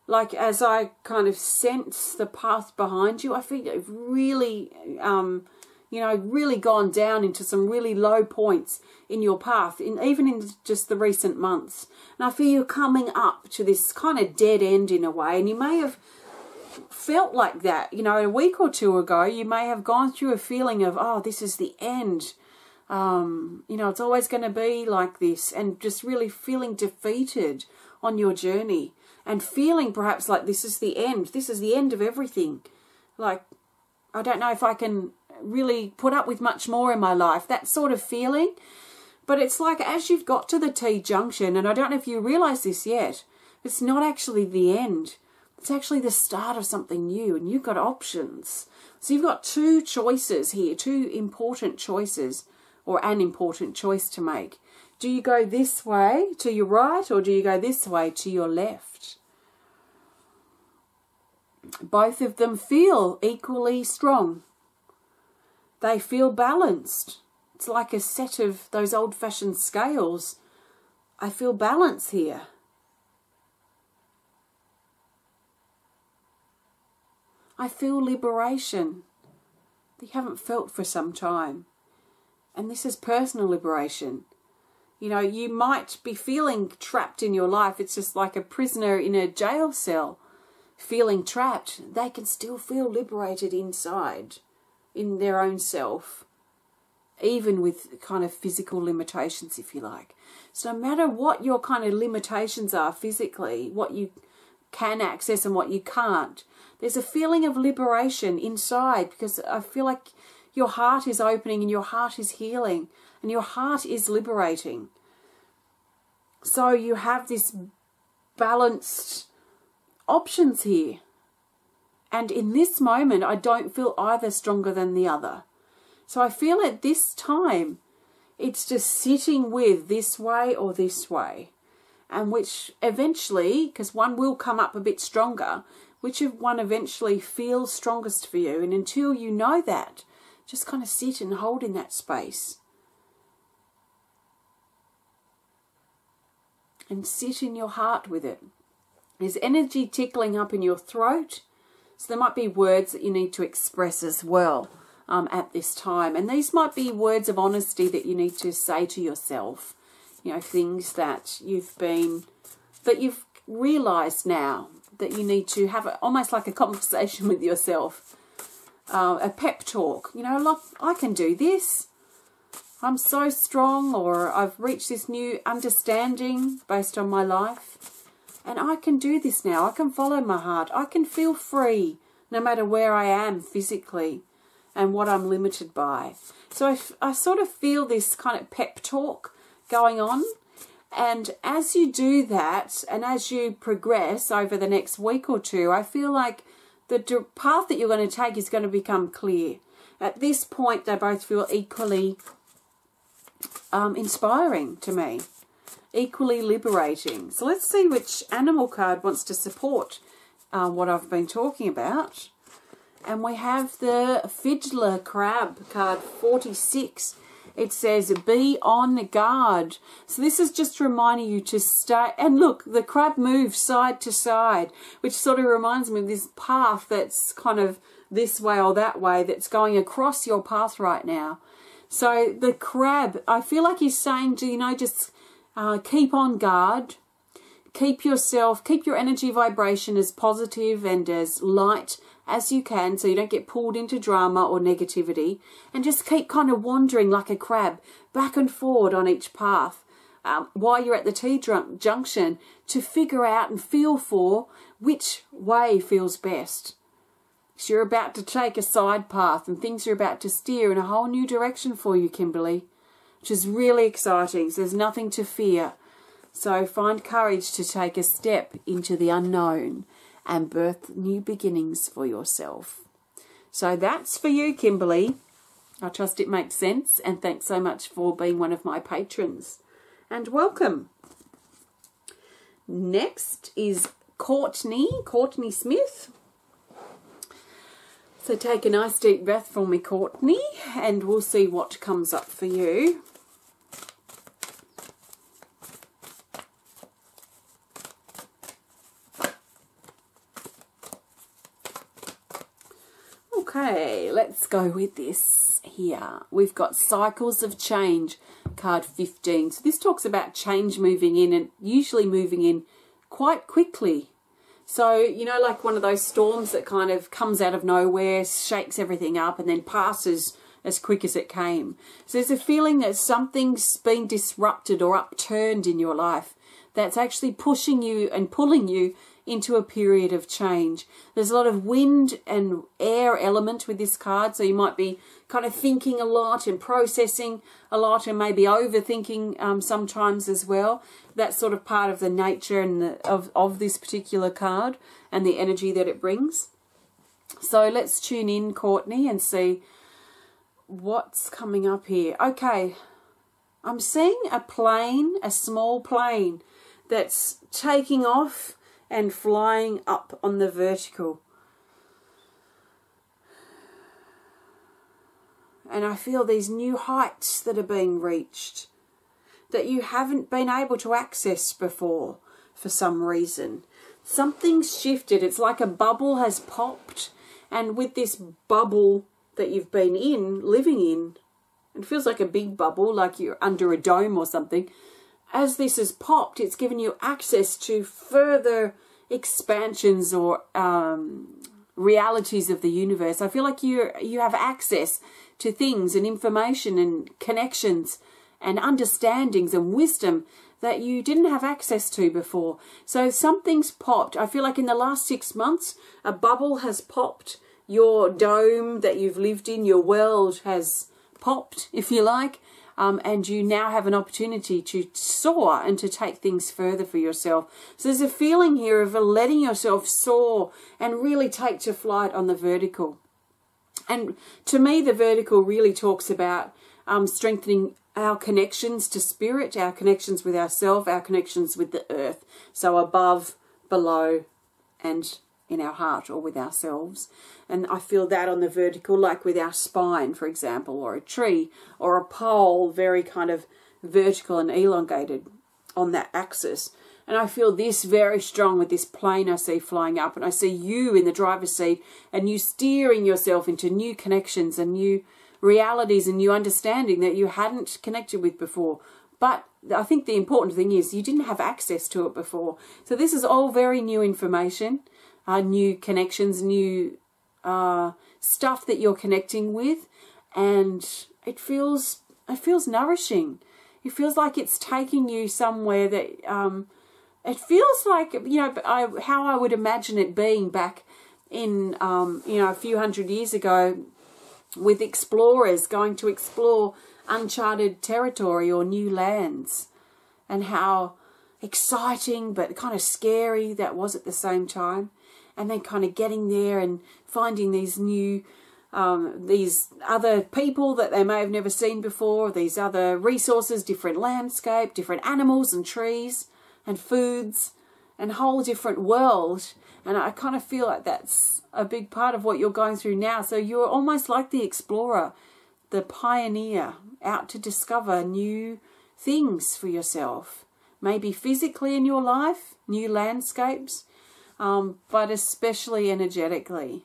like as I kind of sense the path behind you, I feel you've really, really gone down into some really low points in your path, even in just the recent months. And I feel you're coming up to this kind of dead end in a way, and you may have felt like that, a week or two ago. You may have gone through a feeling of, oh, this is the end. It's always going to be like this, and just really feeling defeated on your journey and feeling perhaps like this is the end of everything. Like, I don't know if I can really put up with much more in my life, that sort of feeling. But it's like as you've got to the T-junction, and I don't know if you realize this yet, it's not actually the end. It's actually the start of something new, and you've got options. So you've got two choices here, two important choices, or an important choice to make. Do you go this way to your right, or do you go this way to your left? Both of them feel equally strong. They feel balanced. It's like a set of those old-fashioned scales. I feel balance here. I feel liberation that you haven't felt for some time. And this is personal liberation. You might be feeling trapped in your life. It's just like a prisoner in a jail cell feeling trapped. They can still feel liberated inside, in their own self, even with kind of physical limitations, if you like. So no matter what your kind of limitations are physically, what you can access and what you can't, there's a feeling of liberation inside, because I feel like your heart is opening and your heart is healing and your heart is liberating. So you have this balanced options here. And in this moment, I don't feel either stronger than the other. So I feel at this time, it's just sitting with this way or this way. And which eventually, because one will come up a bit stronger, which one eventually feels strongest for you. And until you know that, just kind of sit and hold in that space. And sit in your heart with it. There's energy tickling up in your throat. So there might be words that you need to express as well at this time. And these might be words of honesty that you need to say to yourself. Things that you've realised now that you need to have almost like a conversation with yourself. A pep talk, look, I can do this. I'm so strong, or I've reached this new understanding based on my life. And I can do this now. I can follow my heart. I can feel free no matter where I am physically and what I'm limited by. So I sort of feel this kind of pep talk going on. And as you do that, and as you progress over the next week or two, I feel like the path that you're going to take is going to become clear. At this point, they both feel equally inspiring to me, equally liberating. So let's see which animal card wants to support what I've been talking about. And we have the Fiddler Crab, card 46. It says, be on guard. So this is just reminding you to stay. And look, the crab moves side to side, which sort of reminds me of this path that's kind of this way or that way that's going across your path right now. So the crab, I feel like he's saying to, you know, just keep on guard. Keep your energy vibration as positive and as light as you can, so you don't get pulled into drama or negativity, and just keep kind of wandering like a crab back and forward on each path while you're at the T-junction to figure out and feel for which way feels best. So you're about to take a side path and things are about to steer in a whole new direction for you, Kimberly, which is really exciting. So there's nothing to fear. So find courage to take a step into the unknown and birth new beginnings for yourself. So that's for you, Kimberly. I trust it makes sense, and thanks so much for being one of my patrons. And welcome. Next is Courtney Smith. So take a nice deep breath for me, Courtney, and we'll see what comes up for you. Okay, let's go with this here. We've got Cycles of Change, card 15. So this talks about change moving in, and usually moving in quite quickly. So, you know, like one of those storms that kind of comes out of nowhere, shakes everything up, and then passes as quick as it came. So there's a feeling that something's been disrupted or upturned in your life that's actually pushing you and pulling you into a period of change. There's a lot of wind and air element with this card, so you might be kind of thinking a lot and processing a lot and maybe overthinking sometimes as well. That's sort of part of the nature and of this particular card and the energy that it brings. So let's tune in, Courtney, and see what's coming up here. Okay, I'm seeing a plane, a small plane that's taking off and flying up on the vertical. And I feel these new heights that are being reached that you haven't been able to access before for some reason. Something's shifted. It's like a bubble has popped, and with this bubble that you've been in, living in, it feels like a big bubble, like you're under a dome or something. As this has popped, it's given you access to further expansions or realities of the universe. I feel like you have access to things and information and connections and understandings and wisdom that you didn't have access to before. So something's popped. I feel like in the last 6 months, a bubble has popped. Your dome that you've lived in, your world has popped, if you like. And you now have an opportunity to soar and to take things further for yourself. So there's a feeling here of letting yourself soar and really take to flight on the vertical. And to me, the vertical really talks about strengthening our connections to spirit, our connections with ourselves, our connections with the earth. So above, below, and in our heart or with ourselves. And I feel that on the vertical, like with our spine, for example, or a tree or a pole, very kind of vertical and elongated on that axis. And I feel this very strong with this plane I see flying up, and I see you in the driver's seat and you steering yourself into new connections and new realities and new understanding that you hadn't connected with before. But I think the important thing is you didn't have access to it before. So this is all very new information. New connections, new stuff that you're connecting with, and it feels nourishing. It feels like it's taking you somewhere that it feels like, you know, how I would imagine it being back in, you know, a few hundred years ago, with explorers going to explore uncharted territory or new lands, and how exciting but kind of scary that was at the same time. And then kind of getting there and finding these new, these other people that they may have never seen before, these other resources, different landscape, different animals and trees and foods, and whole different world. And I kind of feel like that's a big part of what you're going through now. So you're almost like the explorer, the pioneer, out to discover new things for yourself. Maybe physically in your life, new landscapes, but especially energetically.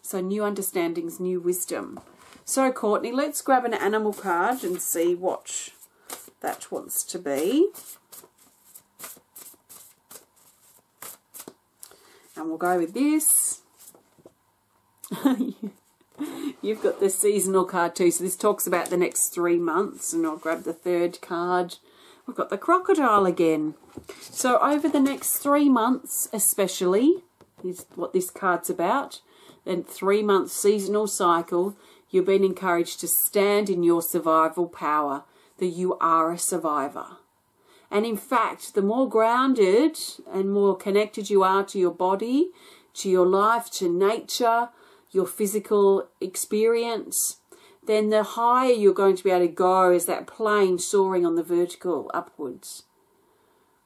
So new understandings, new wisdom. So Courtney, let's grab an animal card and see what that wants to be. And we'll go with this. You've got the seasonal card too. So this talks about the next 3 months. And I'll grab the third card. We've got the crocodile again. So over the next 3 months especially, is what this card's about. Then 3 month seasonal cycle, you've been encouraged to stand in your survival power, that you are a survivor. And in fact, the more grounded and more connected you are to your body, to your life, to nature, your physical experience, then the higher you're going to be able to go is that plane soaring on the vertical upwards.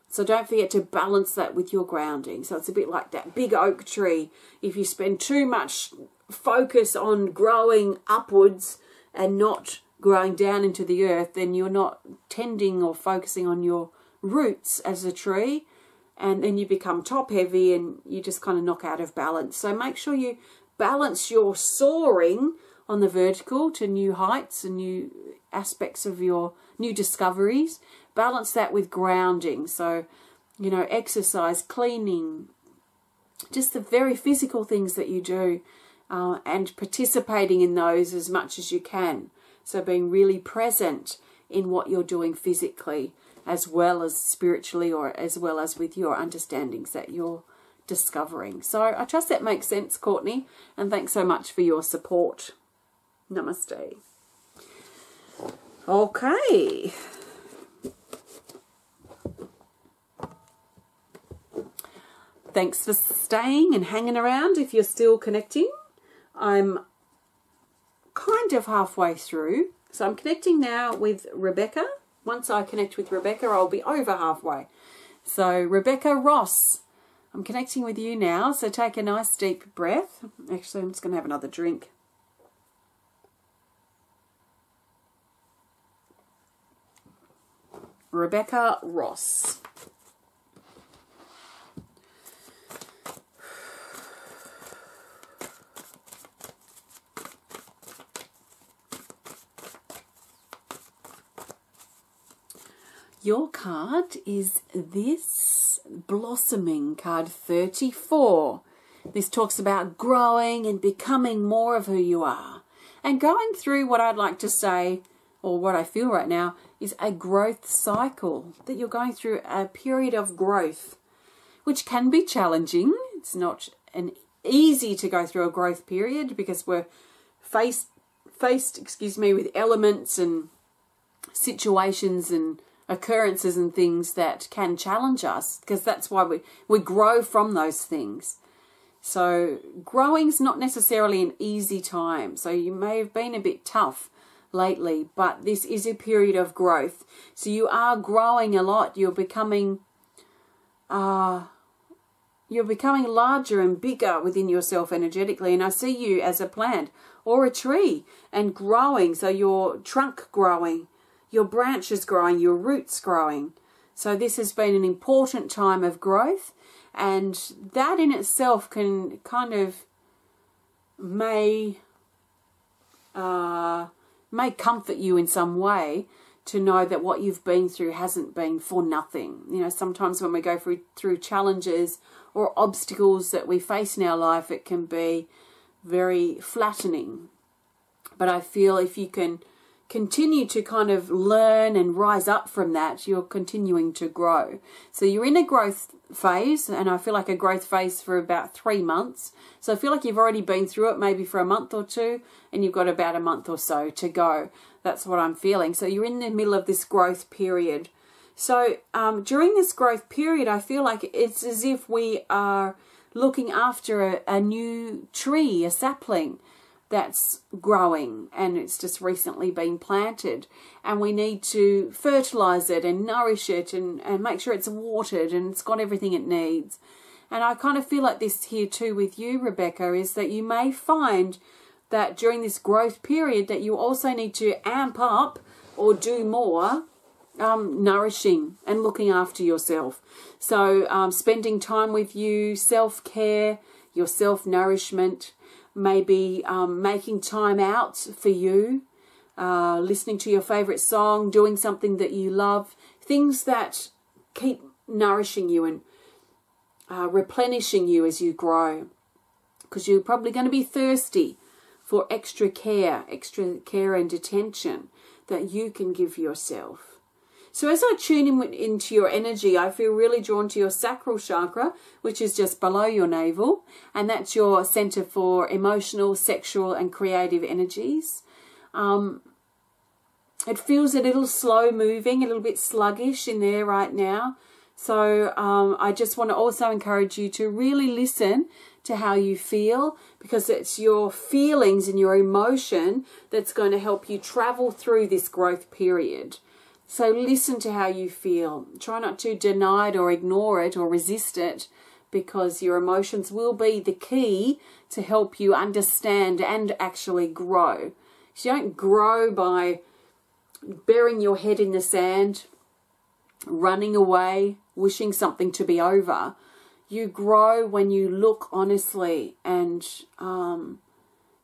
So don't forget to balance that with your grounding. So it's a bit like that big oak tree. If you spend too much focus on growing upwards and not growing down into the earth, then you're not tending or focusing on your roots as a tree, and then you become top heavy and you just kind of knock out of balance. So make sure you balance your soaring on the vertical to new heights and new aspects of your new discoveries. Balance that with grounding. So, you know, exercise, cleaning, just the very physical things that you do, and participating in those as much as you can. So being really present in what you're doing physically as well as spiritually, or as well as with your understandings that you're discovering. So I trust that makes sense, Courtney, and thanks so much for your support. Namaste. Okay. Thanks for staying and hanging around if you're still connecting. I'm kind of halfway through. So I'm connecting now with Rebecca. Once I connect with Rebecca, I'll be over halfway. So Rebecca Ross, I'm connecting with you now. So take a nice deep breath. Actually, I'm just going to have another drink. Rebecca Ross. Your card is this blossoming card 34. This talks about growing and becoming more of who you are. And going through what I'd like to say, or what I feel right now, is a growth cycle. That you're going through a period of growth, which can be challenging. It's not an easy to go through a growth period because we're faced, with elements and situations and occurrences and things that can challenge us, because that's why we grow from those things. So growing's not necessarily an easy time. So you may have been a bit tough lately, but this is a period of growth. So you are growing a lot. You're becoming larger and bigger within yourself energetically. And I see you as a plant or a tree and growing. So your trunk growing, your branches growing, your roots growing. So this has been an important time of growth, and that in itself can kind of may comfort you in some way to know that what you've been through hasn't been for nothing. You know, sometimes when we go through challenges or obstacles that we face in our life, it can be very flattening. But I feel if you can continue to kind of learn and rise up from that, you're continuing to grow. So you're in a growth phase, and I feel like a growth phase for about 3 months. So I feel like you've already been through it maybe for a month or two, and you've got about a month or so to go. That's what I'm feeling. So you're in the middle of this growth period. So during this growth period, I feel like it's as if we are looking after a new tree, a sapling that's growing, and it's just recently been planted, and we need to fertilize it and nourish it and make sure it's watered and it's got everything it needs. And I kind of feel like this here too with you, Rebecca, is that you may find that during this growth period that you also need to amp up or do more nourishing and looking after yourself. So spending time with you, self-care, your self-nourishment, maybe making time out for you, listening to your favorite song, doing something that you love, things that keep nourishing you and replenishing you as you grow, because you're probably going to be thirsty for extra care and attention that you can give yourself. So as I tune into your energy, I feel really drawn to your sacral chakra, which is just below your navel, and that's your center for emotional, sexual, and creative energies. It feels a little slow moving, a little bit sluggish in there right now. So I just want to also encourage you to really listen to how you feel, because it's your feelings and your emotion that's going to help you travel through this growth period. So listen to how you feel. Try not to deny it or ignore it or resist it, because your emotions will be the key to help you understand and actually grow. You don't grow by burying your head in the sand, running away, wishing something to be over. You grow when you look honestly and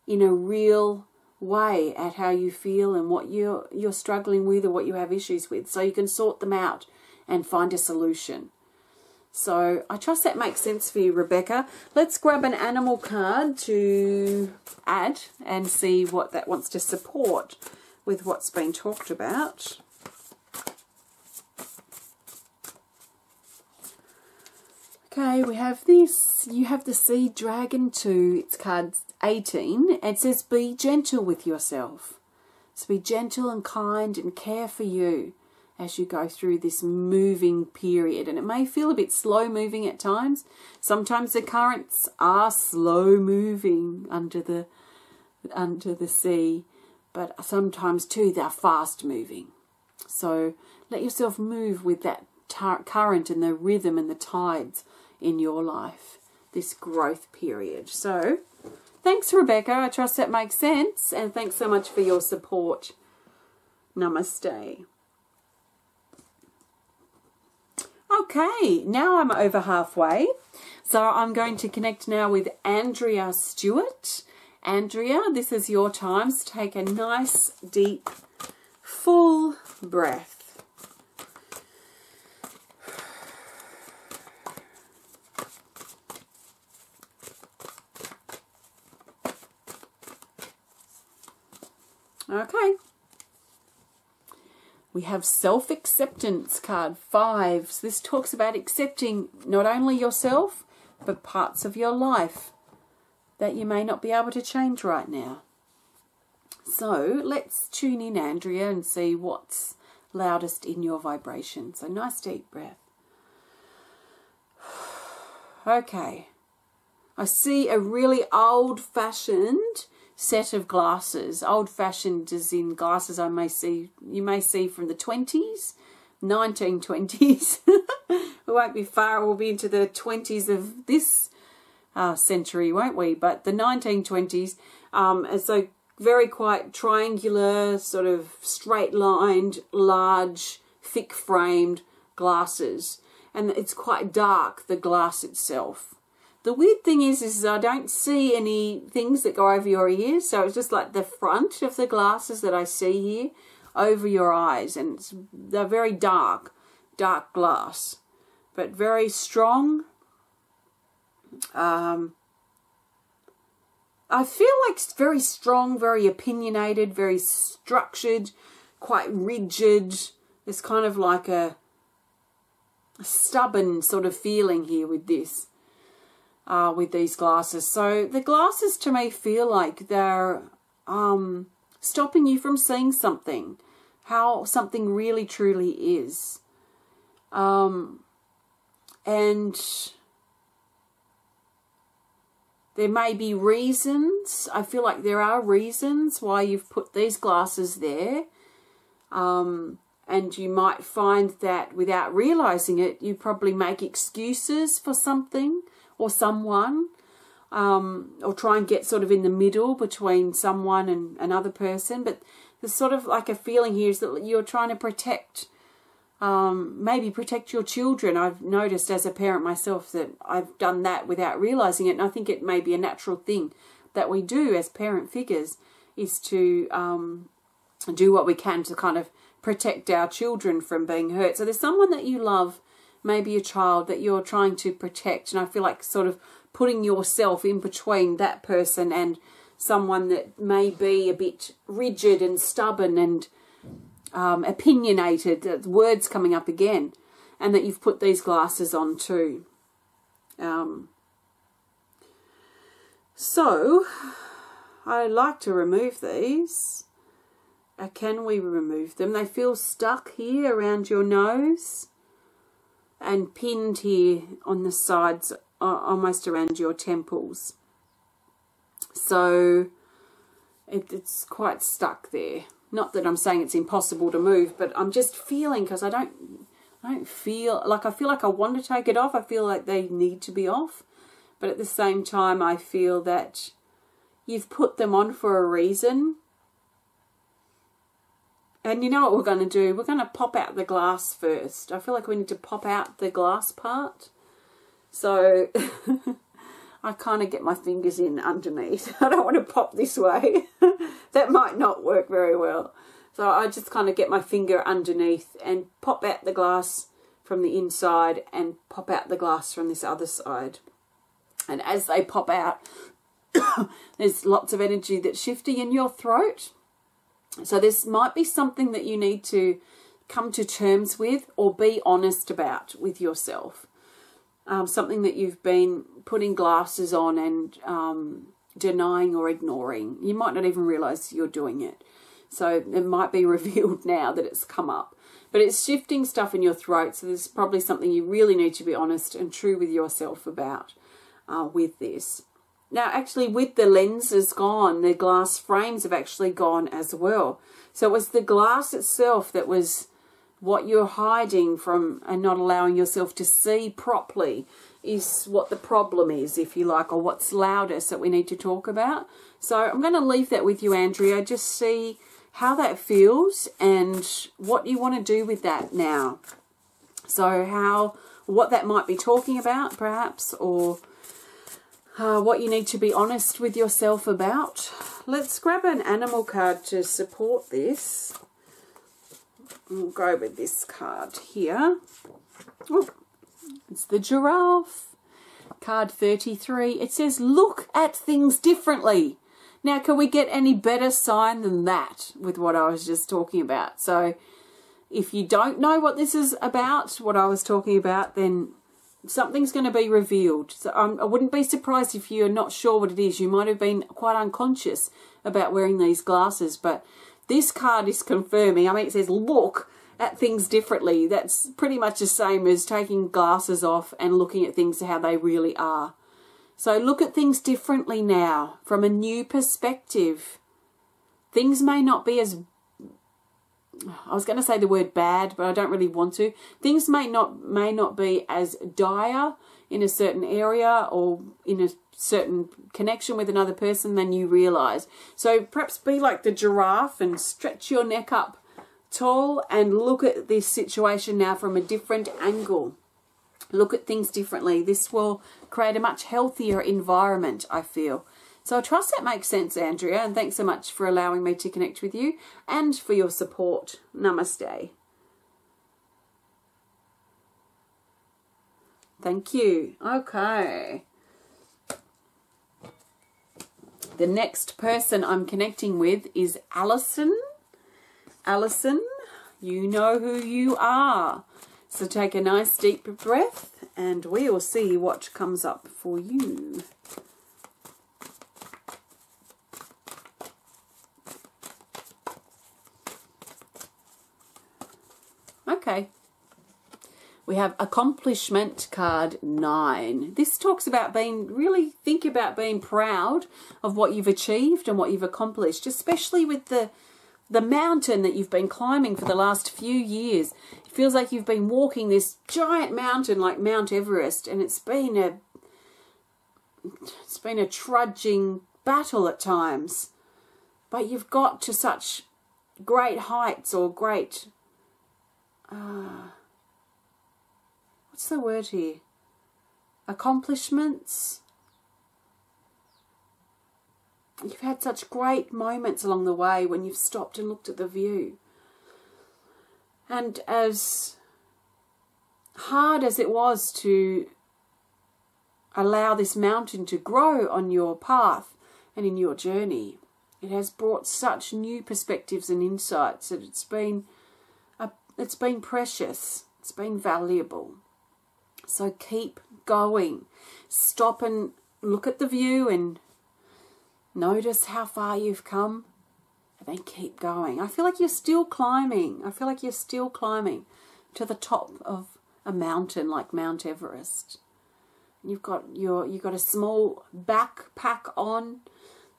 in a real way at how you feel and what you're struggling with or what you have issues with, so you can sort them out and find a solution. So I trust that makes sense for you, Rebecca. Let's grab an animal card to add and see what that wants to support with what's been talked about. Okay, we have this. You have the Sea Dragon too. It's card 18. It says, be gentle with yourself. So be gentle and kind and care for you as you go through this moving period. And it may feel a bit slow moving at times. Sometimes the currents are slow moving under the sea. But sometimes too they're fast moving. So let yourself move with that current and the rhythm and the tides in your life, this growth period. So thanks, Rebecca. I trust that makes sense. And thanks so much for your support. Namaste. Okay, now I'm over halfway. So I'm going to connect now with Andrea Stuart. Andrea, this is your time. So take a nice, deep, full breath. Okay. We have self-acceptance, card 5. So this talks about accepting not only yourself, but parts of your life that you may not be able to change right now. So let's tune in, Andrea, and see what's loudest in your vibration. So nice deep breath. Okay. I see a really old-fashioned set of glasses. Old-fashioned as in glasses you may see from the 20s, 1920s. We won't be far, we'll be into the 20s of this century, won't we? But the 1920s, and so very quite triangular, sort of straight-lined, large, thick-framed glasses. And it's quite dark, the glass itself. The weird thing is I don't see any things that go over your ears, so it's just like the front of the glasses that I see here over your eyes, and they're very dark glass, but very strong. I feel like it's very strong, very opinionated, very structured, quite rigid. It's kind of like a stubborn sort of feeling here with this, with these glasses. So the glasses to me feel like they're stopping you from seeing something, how something really truly is. And there may be reasons. I feel like there are reasons why you've put these glasses there. And you might find that without realizing it, you probably make excuses for something or someone, or try and get sort of in the middle between someone and another person. But there's sort of like a feeling here is that you're trying to protect, maybe protect your children. I've noticed as a parent myself that I've done that without realizing it. And I think it may be a natural thing that we do as parent figures, is to do what we can to kind of protect our children from being hurt. So there's someone that you love, maybe a child, that you're trying to protect. And I feel like sort of putting yourself in between that person and someone that may be a bit rigid and stubborn and opinionated, words coming up again, and that you've put these glasses on too. So I like to remove these. Can we remove them? They feel stuck here around your nose and pinned here on the sides, almost around your temples. So it's quite stuck there. Not that I'm saying it's impossible to move, but I'm just feeling, because I don't feel like, I feel like I want to take it off. I feel like they need to be off. But at the same time, I feel that you've put them on for a reason. And you know what we're going to do? We're going to pop out the glass first. I feel like we need to pop out the glass part. So I kind of get my fingers in underneath. I don't want to pop this way. That might not work very well. So I just kind of get my finger underneath and pop out the glass from the inside and pop out the glass from this other side. And as they pop out, there's lots of energy that's shifting in your throat. So this might be something that you need to come to terms with or be honest about with yourself. Something that you've been putting glasses on and denying or ignoring. You might not even realize you're doing it. So it might be revealed now that it's come up. But it's shifting stuff in your throat. So there's probably something you really need to be honest and true with yourself about with this. Now, actually, with the lenses gone, the glass frames have actually gone as well. So it was the glass itself that was what you're hiding from and not allowing yourself to see properly is what the problem is, if you like, or what's loudest that we need to talk about. So I'm going to leave that with you, Andrea. Just see how that feels and what you want to do with that now. So what that might be talking about, perhaps, or what you need to be honest with yourself about. Let's grab an animal card to support this. We'll go with this card here. Oh, it's the giraffe. Card 33. It says, look at things differently. Now, can we get any better sign than that with what I was just talking about? So if you don't know what this is about, what I was talking about, then something's going to be revealed. So I wouldn't be surprised if you're not sure what it is. You might have been quite unconscious about wearing these glasses, but this card is confirming. I mean, it says look at things differently. That's pretty much the same as taking glasses off and looking at things how they really are. So look at things differently now, from a new perspective. Things may not be as, I was going to say the word bad, but I don't really want to. Things may not be as dire in a certain area or in a certain connection with another person than you realize. So perhaps be like the giraffe and stretch your neck up tall and look at this situation now from a different angle. Look at things differently. This will create a much healthier environment, I feel. So I trust that makes sense, Andrea, and thanks so much for allowing me to connect with you and for your support. Namaste. Thank you. Okay. The next person I'm connecting with is Allison. Allison, you know who you are. So take a nice deep breath and we will see what comes up for you. Okay. We have accomplishment card 9. This talks about think about being proud of what you've achieved and what you've accomplished, especially with the mountain that you've been climbing for the last few years. It feels like you've been walking this giant mountain like Mount Everest, and it's been a trudging battle at times. But you've got to such great heights, or great what's the word here? Accomplishments. You've had such great moments along the way when you've stopped and looked at the view. And as hard as it was to allow this mountain to grow on your path and in your journey, it has brought such new perspectives and insights that it's been precious. It's been valuable. So keep going. Stop and look at the view and notice how far you've come, and then keep going. I feel like you're still climbing. I feel like you're still climbing to the top of a mountain like Mount Everest. You've got a small backpack on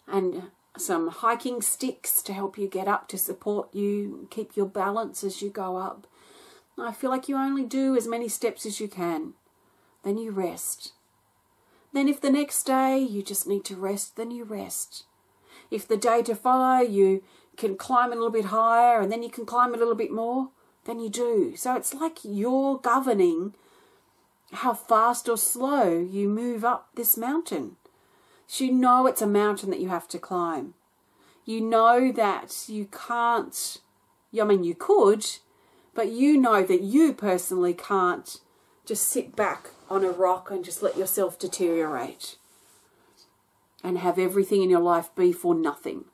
and some hiking sticks to help you get up, to support you, keep your balance as you go up. I feel like you only do as many steps as you can. Then you rest. Then if the next day you just need to rest, then you rest. If the day to follow you can climb a little bit higher and then you can climb a little bit more, then you do. So it's like you're governing how fast or slow you move up this mountain. So you know it's a mountain that you have to climb. You know that you can't, I mean you could, but you know that you personally can't just sit back on a rock and just let yourself deteriorate and have everything in your life be for nothing.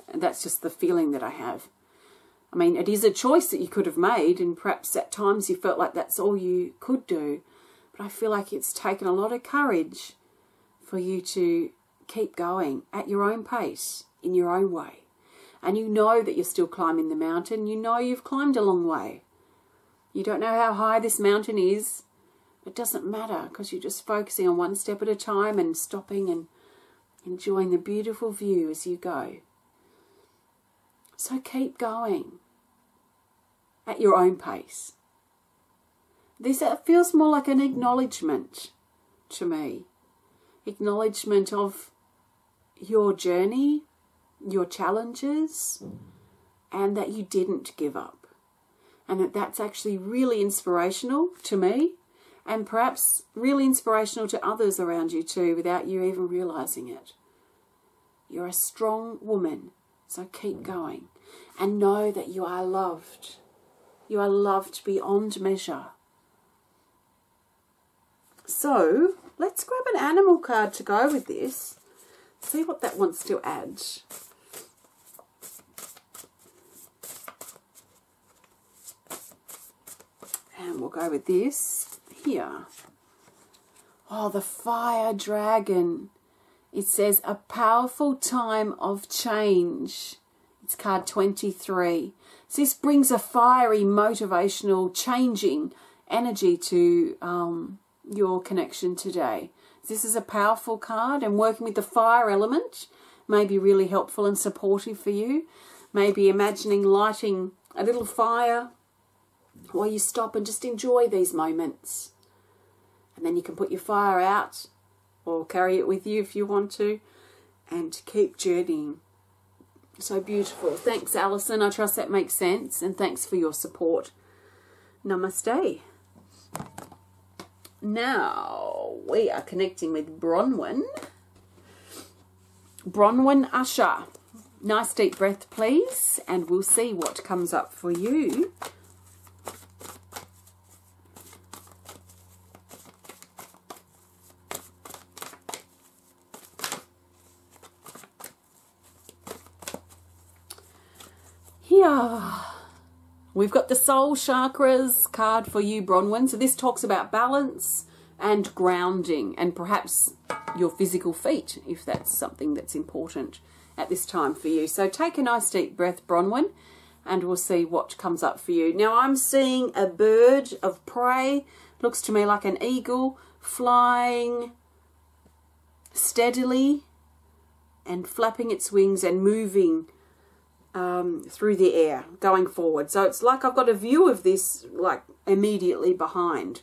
And that's just the feeling that I have. I mean, it is a choice that you could have made, and perhaps at times you felt like that's all you could do. But I feel like it's taken a lot of courage for you to keep going at your own pace, in your own way. And you know that you're still climbing the mountain. You know you've climbed a long way. You don't know how high this mountain is. It doesn't matter, because you're just focusing on one step at a time and stopping and enjoying the beautiful view as you go. So keep going at your own pace. This feels more like an acknowledgement to me. Acknowledgement of your journey, your challenges, and that you didn't give up. And that's actually really inspirational to me, and perhaps really inspirational to others around you too, without you even realizing it. You're a strong woman, so keep going. And know that you are loved. You are loved beyond measure. So, let's grab an animal card to go with this. See what that wants to add. And we'll go with this here. Oh, the fire dragon. It says a powerful time of change. It's card 23. So this brings a fiery, motivational, changing energy to your connection today. This is a powerful card, and working with the fire element may be really helpful and supportive for you. Maybe imagining lighting a little fire while you stop and just enjoy these moments. And then you can put your fire out or carry it with you if you want to, and keep journeying. So beautiful. Thanks, Allison. I trust that makes sense, and thanks for your support. Namaste. Now we are connecting with Bronwyn. Bronwyn Usher. Nice deep breath, please, and we'll see what comes up for you. We've got the Soul Chakras card for you, Bronwyn. So this talks about balance and grounding, and perhaps your physical feet, if that's something that's important at this time for you. So take a nice deep breath, Bronwyn, and we'll see what comes up for you. Now I'm seeing a bird of prey. Looks to me like an eagle flying steadily and flapping its wings and moving through the air, going forward. So it's like I've got a view of this like immediately behind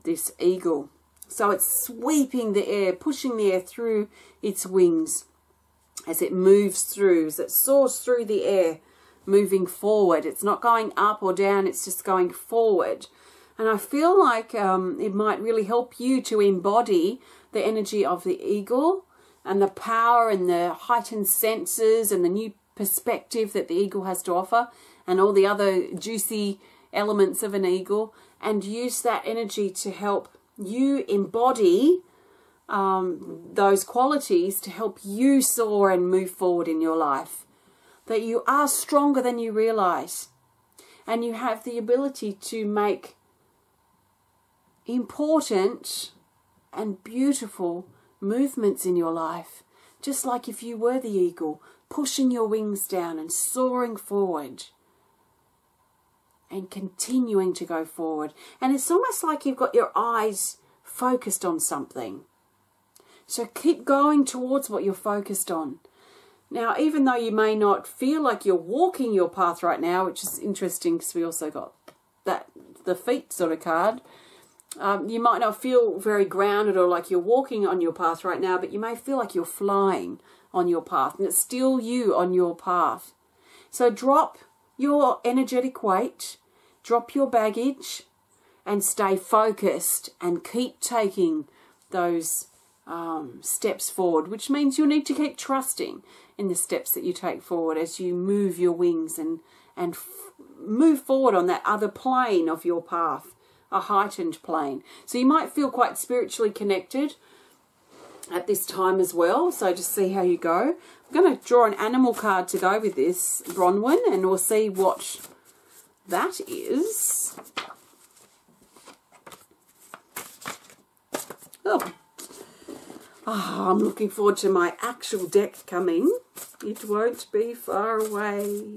this eagle. So it's sweeping the air, pushing the air through its wings as it moves through, as it soars through the air, moving forward. It's not going up or down, it's just going forward. And I feel like it might really help you to embody the energy of the eagle and the power and the heightened senses and the new perspective that the eagle has to offer, and all the other juicy elements of an eagle, and use that energy to help you embody those qualities to help you soar and move forward in your life. That you are stronger than you realize, and you have the ability to make important and beautiful movements in your life, just like if you were the eagle, pushing your wings down and soaring forward and continuing to go forward. And it's almost like you've got your eyes focused on something. So keep going towards what you're focused on. Now, even though you may not feel like you're walking your path right now, which is interesting because we also got that the feet sort of card, you might not feel very grounded or like you're walking on your path right now, but you may feel like you're flying on your path, and it's still you on your path. So drop your energetic weight, drop your baggage, and stay focused and keep taking those steps forward, which means you'll need to keep trusting in the steps that you take forward as you move your wings and move forward on that other plane of your path, a heightened plane. So you might feel quite spiritually connected at this time as well. So just see how you go. I'm going to draw an animal card to go with this, Bronwyn, and we'll see what that is. Oh, I'm looking forward to my actual deck coming. It won't be far away.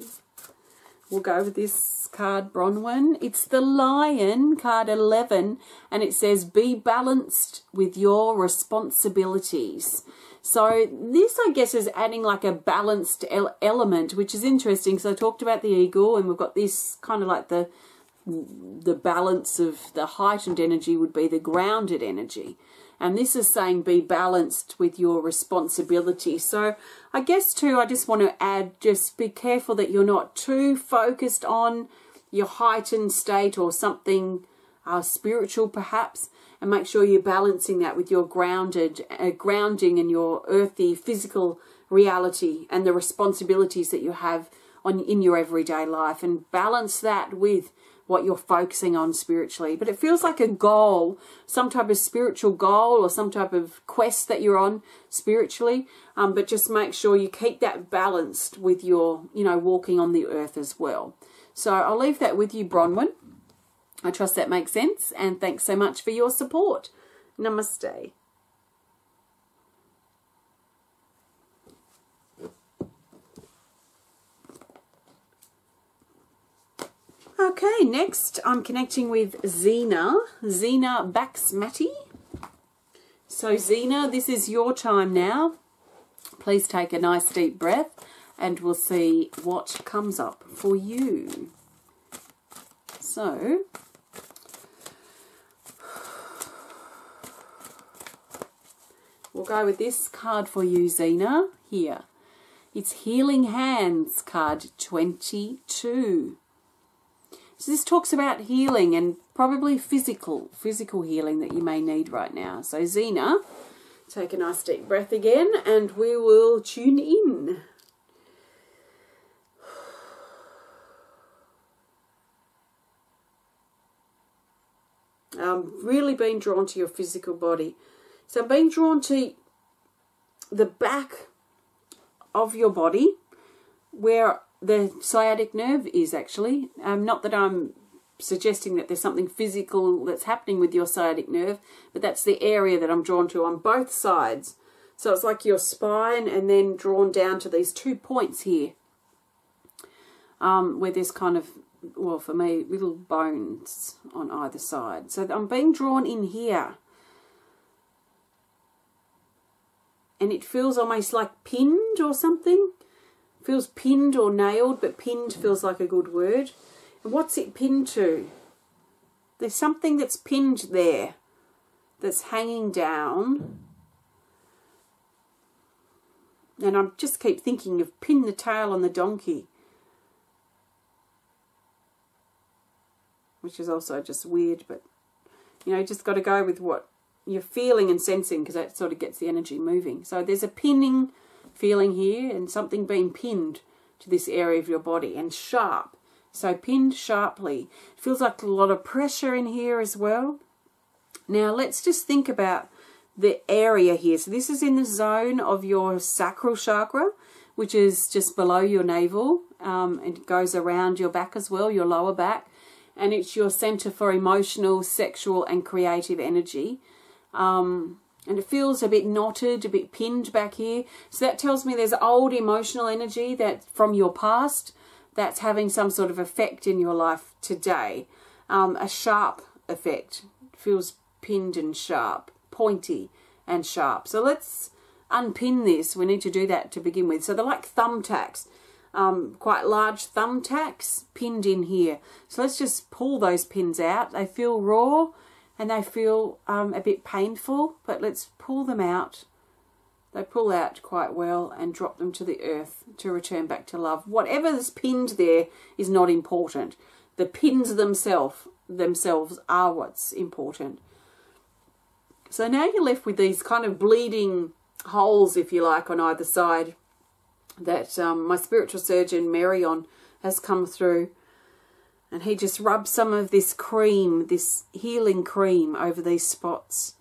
We'll go with this card, Bronwyn. It's the Lion, card 11, and it says, be balanced with your responsibilities. So this, I guess, is adding like a balanced element, which is interesting. So I talked about the eagle, and we've got this kind of like the balance of the heightened energy would be the grounded energy. And this is saying be balanced with your responsibility. So I guess too, I just want to add, just be careful that you're not too focused on your heightened state or something spiritual perhaps, and make sure you're balancing that with your grounding and your earthy physical reality and the responsibilities that you have in your everyday life, and balance that with what you're focusing on spiritually. But it feels like a goal, some type of spiritual goal or some type of quest that you're on spiritually, but just make sure you keep that balanced with your, walking on the earth as well. So I'll leave that with you, Bronwyn. I trust that makes sense, and thanks so much for your support. Namaste. Okay, next I'm connecting with Zeina Baksmaty. So Zeina, this is your time now. Please take a nice deep breath and we'll see what comes up for you. So, we'll go with this card for you, Zeina, here. It's Healing Hands, card 22. So this talks about healing and probably physical healing that you may need right now. So Zeina, take a nice deep breath again and we will tune in. Really being drawn to your physical body. So being drawn to the back of your body where the sciatic nerve is actually. Not that I'm suggesting that there's something physical that's happening with your sciatic nerve, but that's the area that I'm drawn to on both sides. So it's like your spine and then drawn down to these 2 points here, where there's kind of, well, for me, little bones on either side. So I'm being drawn in here. And it feels almost like pinned or something. Feels pinned or nailed, but pinned feels like a good word. And what's it pinned to? There's something that's pinned there, that's hanging down. And I just keep thinking of pin the tail on the donkey, which is also just weird, but, you know, you just got to go with what you're feeling and sensing, because that sort of gets the energy moving. So there's a pinning feeling here and something being pinned to this area of your body, and sharp. So pinned sharply. It feels like a lot of pressure in here as well. Now let's just think about the area here. So this is in the zone of your sacral chakra, which is just below your navel. It goes around your back as well, your lower back. And it's your center for emotional, sexual and creative energy. And it feels a bit knotted, a bit pinned back here. So that tells me there's old emotional energy that from your past that's having some sort of effect in your life today. A sharp effect. It feels pinned and sharp, pointy and sharp. So let's unpin this. We need to do that to begin with. So they're like thumbtacks, quite large thumbtacks pinned in here. So let's just pull those pins out. They feel raw and they feel a bit painful, but let's pull them out. They pull out quite well and drop them to the earth to return back to love. Whatever is pinned there is not important. The pins themselves are what's important. So now you're left with these kind of bleeding holes, if you like, on either side that my spiritual surgeon, Marion, has come through. And he just rubs some of this cream, this healing cream, over these spots.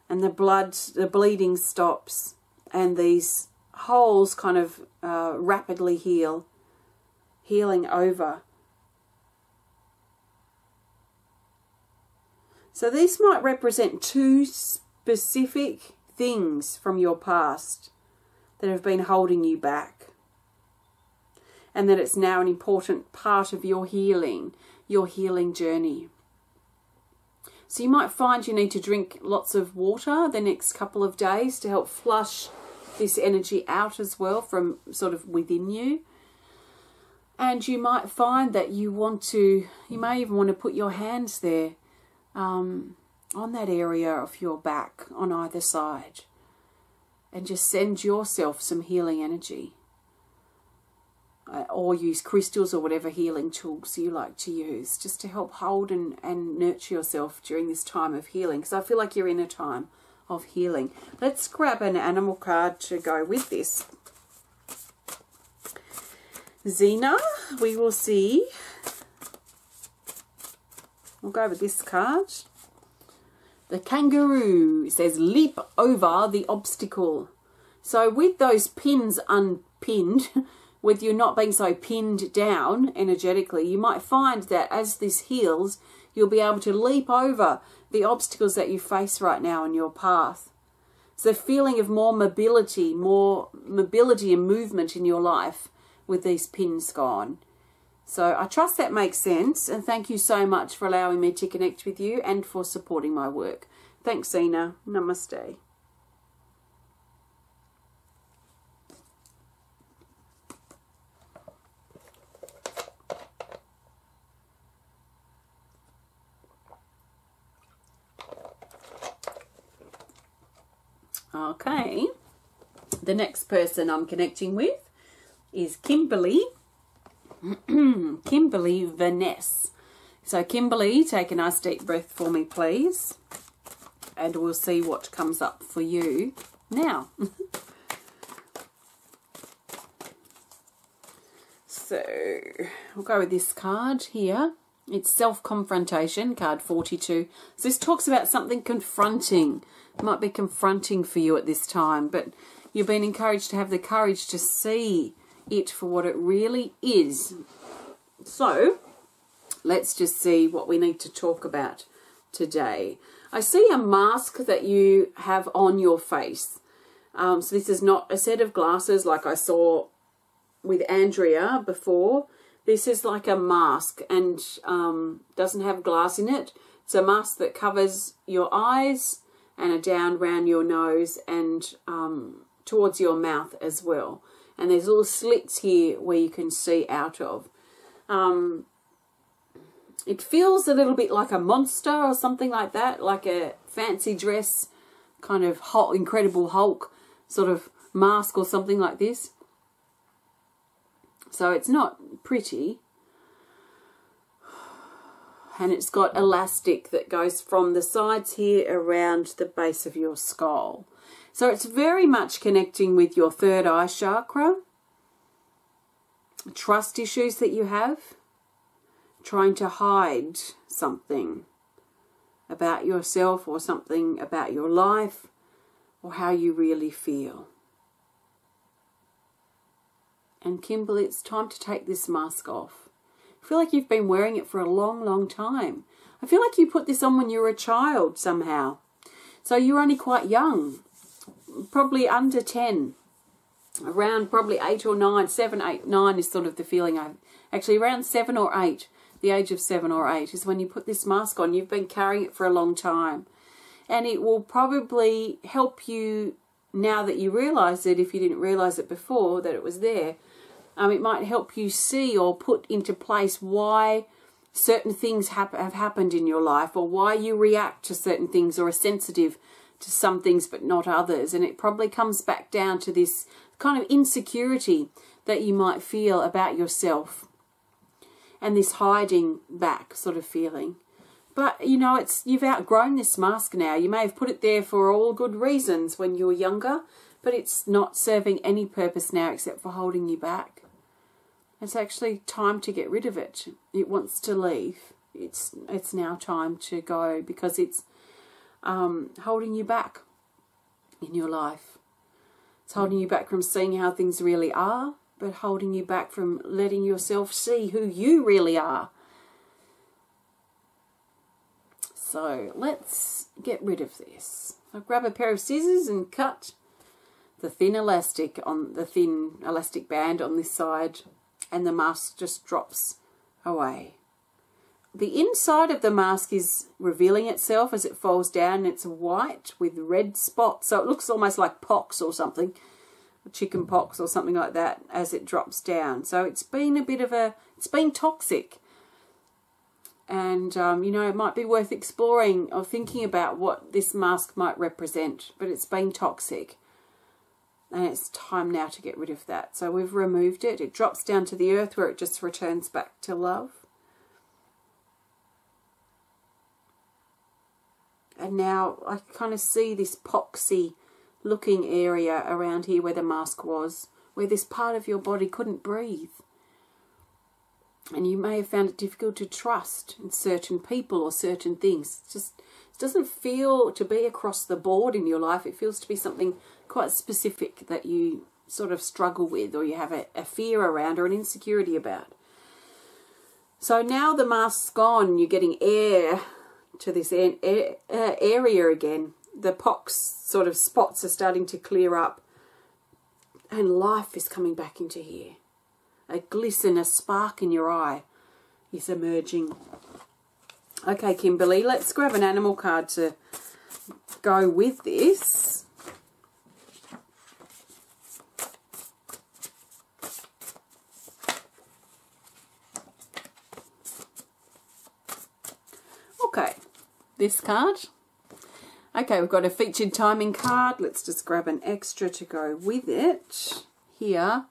And the bleeding stops. And these holes kind of rapidly healing over. So these might represent two specific things from your past that have been holding you back. And that it's now an important part of your healing journey. So you might find you need to drink lots of water the next couple of days to help flush this energy out as well from sort of within you. And you might find that you may even want to put your hands there on that area of your back on either side and just send yourself some healing energy. Or use crystals or whatever healing tools you like to use just to help hold and nurture yourself during this time of healing, because I feel like you're in a time of healing. Let's grab an animal card to go with this. Zeina, we will see. We'll go with this card. The kangaroo says, leap over the obstacle. So with those pins unpinned, with you not being so pinned down energetically, you might find that as this heals, you'll be able to leap over the obstacles that you face right now in your path. It's a feeling of more mobility and movement in your life with these pins gone. So I trust that makes sense, and thank you so much for allowing me to connect with you and for supporting my work. Thanks, Zeina. Namaste. Okay, the next person I'm connecting with is Kimberly Veness. So Kimberly, take a nice deep breath for me, please. And we'll see what comes up for you now. So we'll go with this card here. It's self-confrontation, card 42. So this talks about something confronting. It might be confronting for you at this time, but you've been encouraged to have the courage to see it for what it really is. So let's just see what we need to talk about today. I see a mask that you have on your face. So this is not a set of glasses like I saw with Andrea before. This is like a mask and doesn't have glass in it. It's a mask that covers your eyes and down around your nose and towards your mouth as well. And there's little slits here where you can see out of. It feels a little bit like a monster or something like that, like a fancy dress kind of Incredible Hulk sort of mask or something like this. So it's not pretty. And it's got elastic that goes from the sides here around the base of your skull. So it's very much connecting with your third eye chakra, trust issues that you have, trying to hide something about yourself or something about your life or how you really feel. And Kimberly, it's time to take this mask off. I feel like you've been wearing it for a long, long time. I feel like you put this on when you were a child somehow. So you're only quite young, probably under 10, around probably 8 or 9, 7, 8, 9 is sort of the feeling I have. Actually around 7 or 8, the age of 7 or 8 is when you put this mask on. You've been carrying it for a long time. And it will probably help you now that you realise it, if you didn't realise it before, that it was there. It might help you see or put into place why certain things have happened in your life, or why you react to certain things or are sensitive to some things but not others. And it probably comes back down to this kind of insecurity that you might feel about yourself and this hiding back sort of feeling. But, you know, you've outgrown this mask now. You may have put it there for all good reasons when you were younger, but it's not serving any purpose now except for holding you back. It's actually time to get rid of it. It wants to leave. It's now time to go because it's holding you back in your life. It's holding you back from seeing how things really are, but holding you back from letting yourself see who you really are. So let's get rid of this. I'll grab a pair of scissors and cut the thin elastic band on this side, and the mask just drops away. The inside of the mask is revealing itself as it falls down. It's white with red spots, so it looks almost like pox or something, chicken pox or something like that, as it drops down. So it's been it's been toxic. And, you know, it might be worth exploring or thinking about what this mask might represent, but it's been toxic. And it's time now to get rid of that. So we've removed it. It drops down to the earth where it just returns back to love. And now I kind of see this poxy looking area around here where the mask was, where this part of your body couldn't breathe. And you may have found it difficult to trust in certain people or certain things. It doesn't feel to be across the board in your life. It feels to be something quite specific that you sort of struggle with, or you have a fear around or an insecurity about. So now the mask's gone, you're getting air to this area again. The pox sort of spots are starting to clear up, and life is coming back into here. A glisten, a spark in your eye is emerging. Okay, Kimberly, let's grab an animal card to go with this. Okay, this card. Okay, we've got a featured timing card. Let's just grab an extra to go with it here.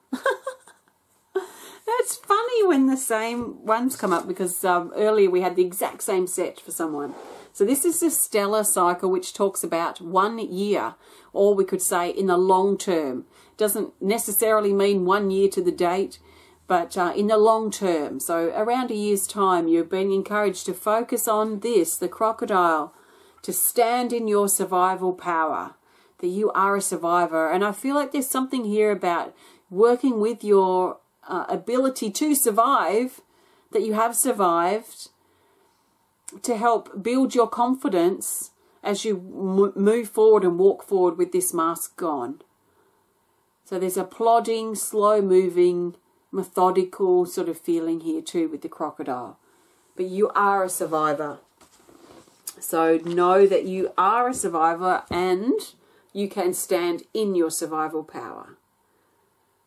It's funny when the same ones come up, because earlier we had the exact same set for someone. So this is the stellar cycle, which talks about 1 year, or we could say in the long term. Doesn't necessarily mean 1 year to the date, but in the long term. So around a year's time, you're being encouraged to focus on this, the crocodile, to stand in your survival power, that you are a survivor. And I feel like there's something here about working with your ability to survive, that you have survived, to help build your confidence as you move forward and walk forward with this mask gone. So there's a plodding, slow-moving, methodical sort of feeling here too with the crocodile. But you are a survivor. So know that you are a survivor and you can stand in your survival power.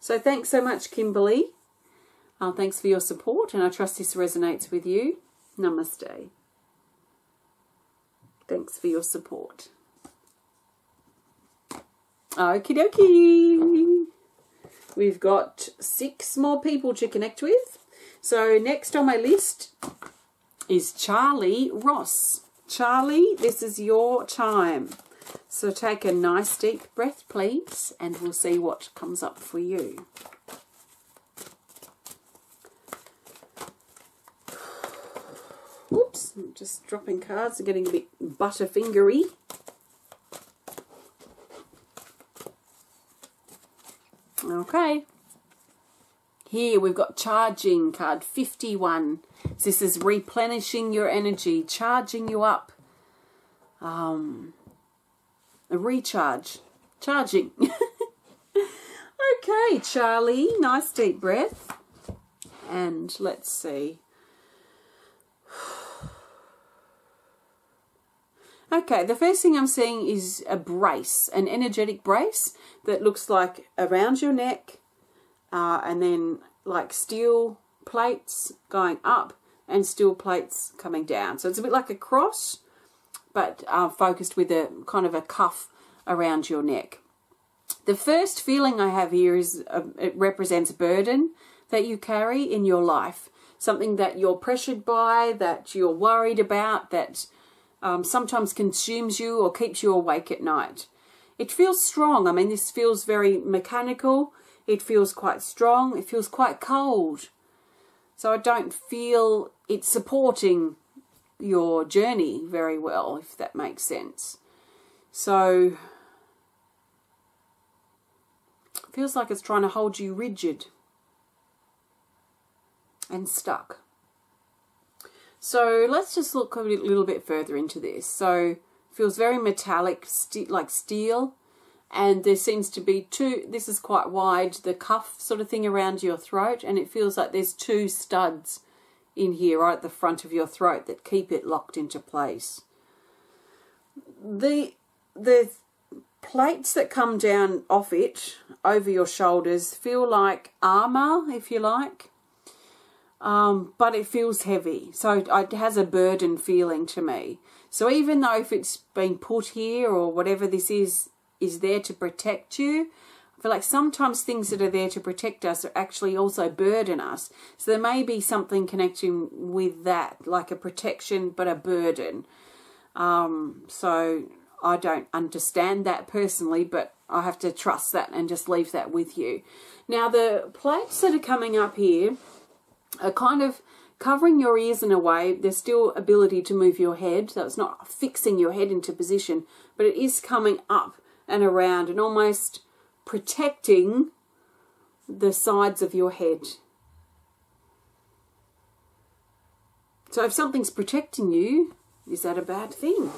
So thanks so much, Kimberly. Thanks for your support, and I trust this resonates with you. Namaste. Thanks for your support. Okie dokie. We've got 6 more people to connect with. So next on my list is Charley Ross. Charley, this is your time. So take a nice deep breath, please, and we'll see what comes up for you. Oops, I'm just dropping cards and getting a bit butterfingery. Okay. Here we've got charging, card 51. This is replenishing your energy, charging you up. A recharge. Charging. Okay, Charley, nice deep breath. And let's see. Okay, the first thing I'm seeing is a brace, an energetic brace that looks like around your neck, and then like steel plates going up and steel plates coming down. So it's a bit like a cross, but focused with a kind of a cuff around your neck. The first feeling I have here is it represents burden that you carry in your life, something that you're pressured by, that you're worried about, that sometimes consumes you or keeps you awake at night. It feels strong. I mean, this feels very mechanical. It feels quite strong. It feels quite cold. So I don't feel it supporting your journey very well, if that makes sense. So it feels like it's trying to hold you rigid and stuck. So let's just look a little bit further into this. So it feels very metallic, like steel. And there seems to be two, this is quite wide, the cuff sort of thing around your throat. And it feels like there's 2 studs in here right at the front of your throat that keep it locked into place. The plates that come down off it over your shoulders feel like armor, if you like. But it feels heavy, so it has a burden feeling to me. So even though if it's been put here or whatever this is there to protect you, I feel like sometimes things that are there to protect us are actually also burden us. So there may be something connecting with that, like a protection but a burden. So I don't understand that personally, but I have to trust that and just leave that with you. Now the plates that are coming up here are kind of covering your ears in a way. There's still ability to move your head, so it's not fixing your head into position, but it is coming up and around and almost protecting the sides of your head. So if something's protecting you, is that a bad thing?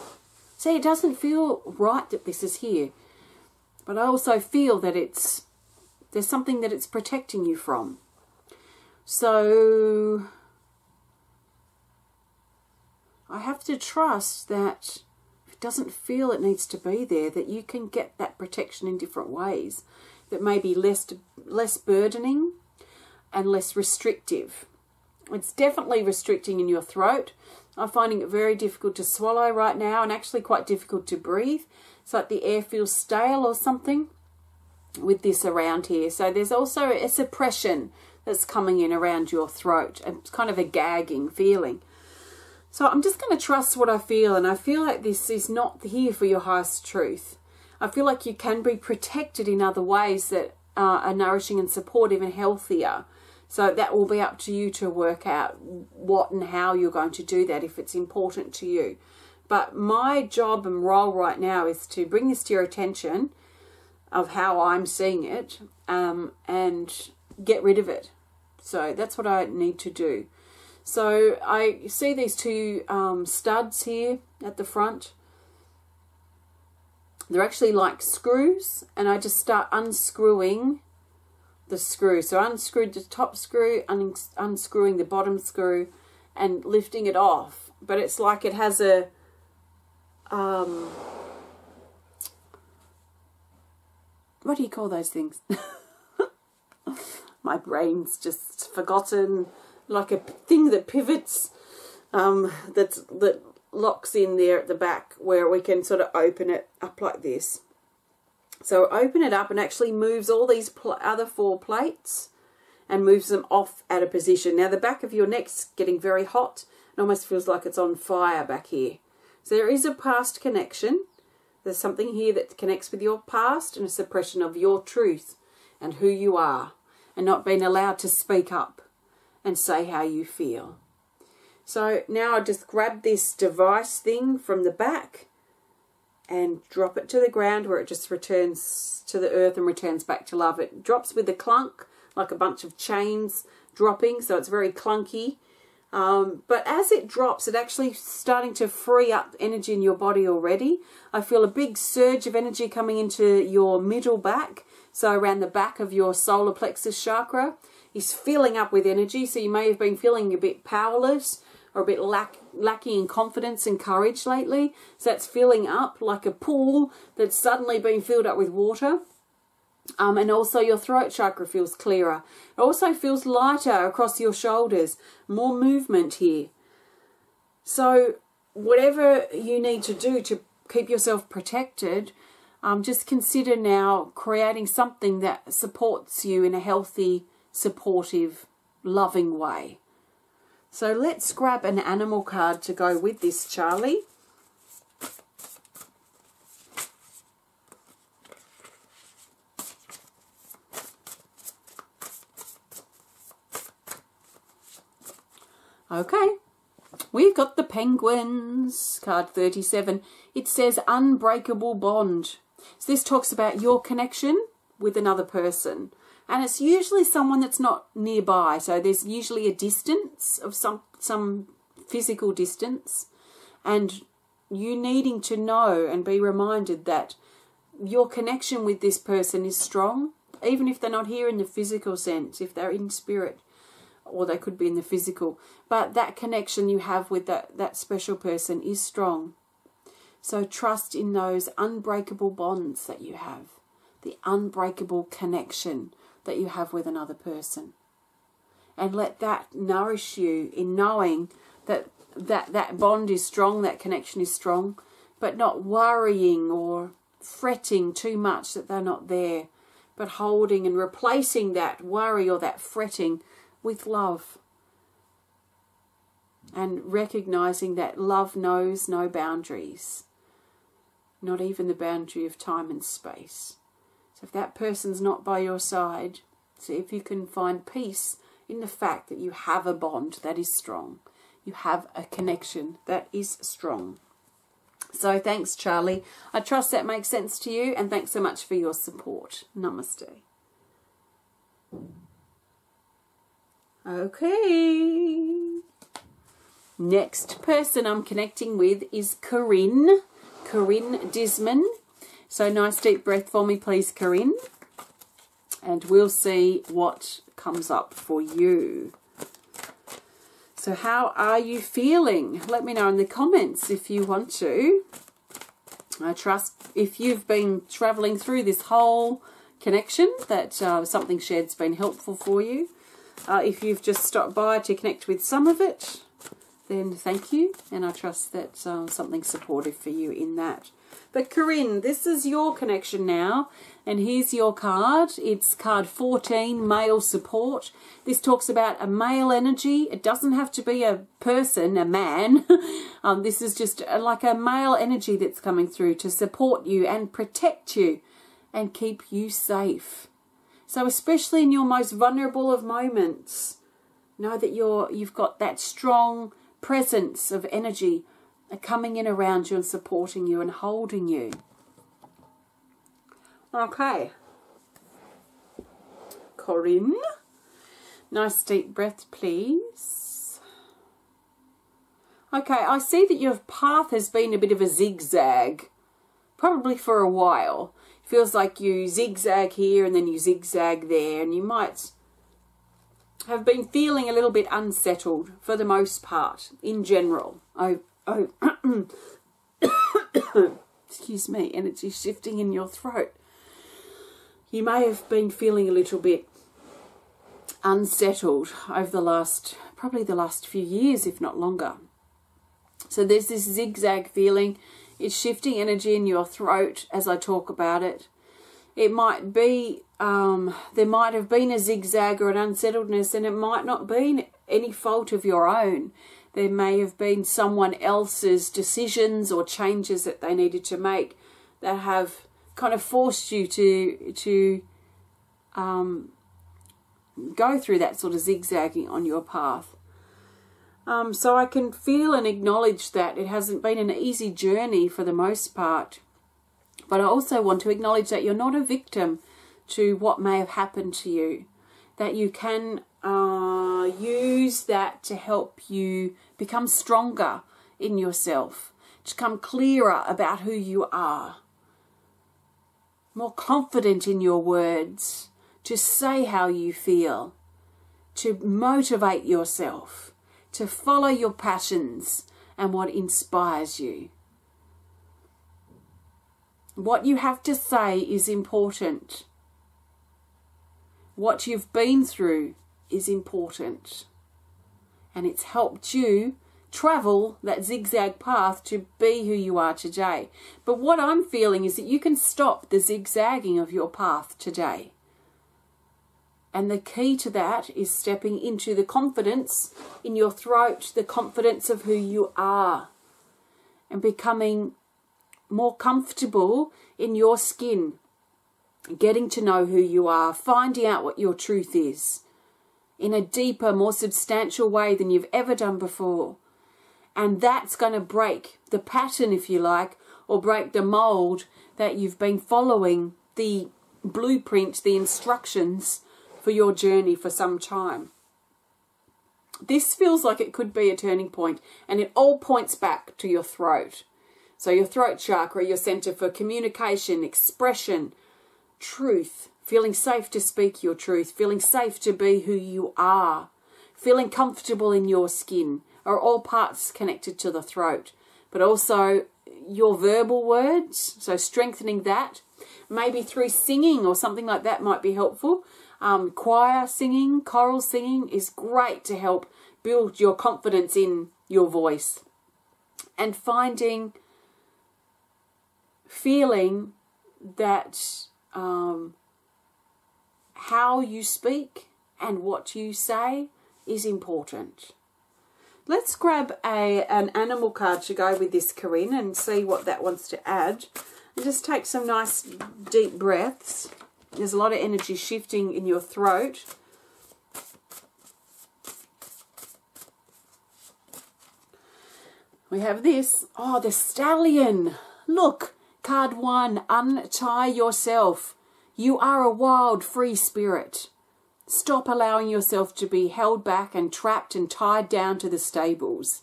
See, it doesn't feel right that this is here, but I also feel that there's something that it's protecting you from. So I have to trust that if it doesn't feel it needs to be there, that you can get that protection in different ways that may be less burdening and less restrictive. It's definitely restricting in your throat. I'm finding it very difficult to swallow right now and actually quite difficult to breathe. It's like the air feels stale or something with this around here. So there's also a suppression that's coming in around your throat, and it's kind of a gagging feeling. So I'm just going to trust what I feel, and I feel like this is not here for your highest truth. I feel like you can be protected in other ways that are nourishing and supportive and healthier. So that will be up to you to work out what and how you're going to do that if it's important to you. But my job and role right now is to bring this to your attention of how I'm seeing it, and get rid of it. So that's what I need to do. So I see these two studs here at the front. They're actually like screws, and I just start unscrewing the screw. So I unscrewed the top screw, unscrewing the bottom screw, and lifting it off. But it's like it has a what do you call those things? My brain's just forgotten. Like a thing that pivots, that locks in there at the back, where we can sort of open it up like this. So open it up and actually moves all these other 4 plates and moves them off at a position. Now the back of your neck's getting very hot. It almost feels like it's on fire back here. So there is a past connection. There's something here that connects with your past and a suppression of your truth and who you are, and not being allowed to speak up and say how you feel. So now I just grab this device thing from the back and drop it to the ground, where it just returns to the earth and returns back to love. It drops with a clunk, like a bunch of chains dropping, so it's very clunky. But as it drops, it's actually starting to free up energy in your body already. I feel a big surge of energy coming into your middle back, so around the back of your solar plexus chakra is filling up with energy. So you may have been feeling a bit powerless or a bit lacking in confidence and courage lately. So that's filling up like a pool that's suddenly been filled up with water. And also your throat chakra feels clearer. It also feels lighter across your shoulders. More movement here. So whatever you need to do to keep yourself protected, just consider now creating something that supports you in a healthy, supportive, loving way. So let's grab an animal card to go with this, Charlie. Okay, we've got the penguins, card 37. It says unbreakable bond. So this talks about your connection with another person. And it's usually someone that's not nearby. So there's usually a distance of some physical distance. And you needing to know and be reminded that your connection with this person is strong. Even if they're not here in the physical sense, if they're in spirit. Or they could be in the physical. But that connection you have with that special person is strong. So trust in those unbreakable bonds that you have. The unbreakable connection that you have with another person. And let that nourish you in knowing that that bond is strong, that connection is strong, but not worrying or fretting too much that they're not there, but holding and replacing that worry or that fretting with love. And recognizing that love knows no boundaries, not even the boundary of time and space. So if that person's not by your side, see if you can find peace in the fact that you have a bond that is strong. You have a connection that is strong. So thanks, Charlie. I trust that makes sense to you, and thanks so much for your support. Namaste. Okay. Next person I'm connecting with is Corrin Disman. So nice deep breath for me, please, Corrin. And we'll see what comes up for you. So how are you feeling? Let me know in the comments if you want to. I trust if you've been travelling through this whole connection that something shared's been helpful for you. If you've just stopped by to connect with some of it, then thank you. And I trust that something supportive for you in that. But Corrin, this is your connection now. And here's your card. It's card 14, male support. This talks about a male energy. It doesn't have to be a person, a man. This is just like a male energy that's coming through to support you and protect you and keep you safe. So especially in your most vulnerable of moments, know that you've got that strong presence of energy coming in around you and supporting you and holding you. Okay. Corrin. Nice deep breath, please. Okay, I see that your path has been a bit of a zigzag, probably for a while. It feels like you zigzag here and then you zigzag there, and you might have been feeling a little bit unsettled for the most part, in general. Excuse me, energy shifting in your throat. You may have been feeling a little bit unsettled over probably the last few years, if not longer. So there's this zigzag feeling. It's shifting energy in your throat as I talk about it. It might be, there might have been a zigzag or an unsettledness, and it might not be any fault of your own. There may have been someone else's decisions or changes that they needed to make that have kind of forced you to go through that sort of zigzagging on your path. So I can feel and acknowledge that it hasn't been an easy journey for the most part. But I also want to acknowledge that you're not a victim to what may have happened to you. That you can use that to help you become stronger in yourself. To become clearer about who you are. More confident in your words. To say how you feel. To motivate yourself. To follow your passions and what inspires you. What you have to say is important. What you've been through is important. And it's helped you travel that zigzag path to be who you are today. But what I'm feeling is that you can stop the zigzagging of your path today. And the key to that is stepping into the confidence in your throat, the confidence of who you are, and becoming more comfortable in your skin, getting to know who you are, finding out what your truth is in a deeper, more substantial way than you've ever done before. And that's going to break the pattern, if you like, or break the mold that you've been following, the blueprint, the instructions for your journey for some time. This feels like it could be a turning point, and it all points back to your throat. So your throat chakra, your center for communication, expression, truth, feeling safe to speak your truth, feeling safe to be who you are, feeling comfortable in your skin, are all parts connected to the throat. But also your verbal words, so strengthening that, maybe through singing or something like that might be helpful. Choir singing, choral singing is great to help build your confidence in your voice. And feeling that how you speak and what you say is important. Let's grab an animal card to go with this, Corrin, and see what that wants to add. And just take some nice deep breaths. There's a lot of energy shifting in your throat. We have this. Oh, the stallion. Look. Card 1, untie yourself. You are a wild, free spirit. Stop allowing yourself to be held back and trapped and tied down to the stables.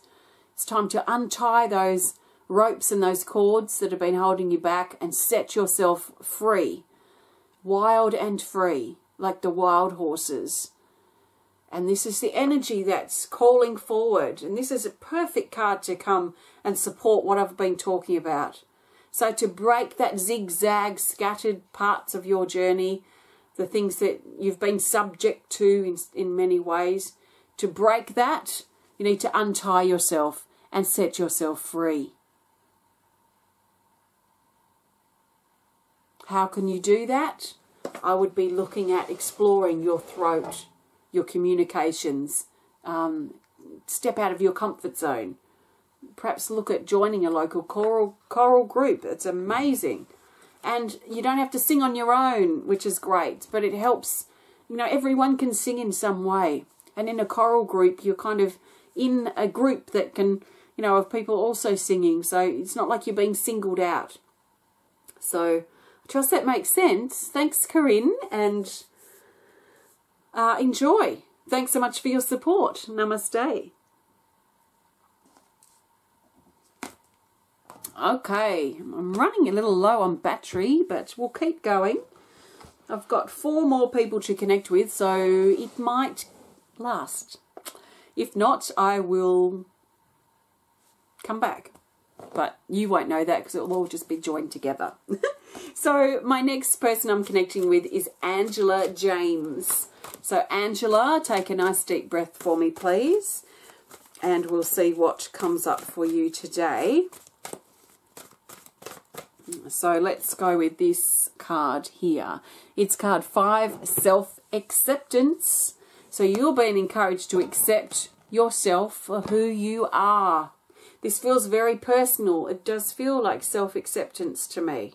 It's time to untie those ropes and those cords that have been holding you back and set yourself free. Wild and free, like the wild horses. And this is the energy that's calling forward. And this is a perfect card to come and support what I've been talking about. So to break that zigzag, scattered parts of your journey, the things that you've been subject to in many ways, to break that, you need to untie yourself and set yourself free. How can you do that? I would be looking at exploring your throat, your communications, step out of your comfort zone. Perhaps look at joining a local choral group. It's amazing. And you don't have to sing on your own, which is great, but it helps. You know, everyone can sing in some way. And in a choral group, you're kind of in a group that can, you know, of people also singing. So it's not like you're being singled out. So Trust that makes sense. Thanks, Corrin, and enjoy. Thanks so much for your support. Namaste. Okay, I'm running a little low on battery, but we'll keep going. I've got 4 more people to connect with, so it might last. If not, I will come back. But you won't know that because it will all just be joined together. So my next person I'm connecting with is Angela James. So Angela, take a nice deep breath for me, please. And we'll see what comes up for you today. So let's go with this card here. It's card 5, self-acceptance. So you're being encouraged to accept yourself for who you are. This feels very personal. It does feel like self-acceptance to me,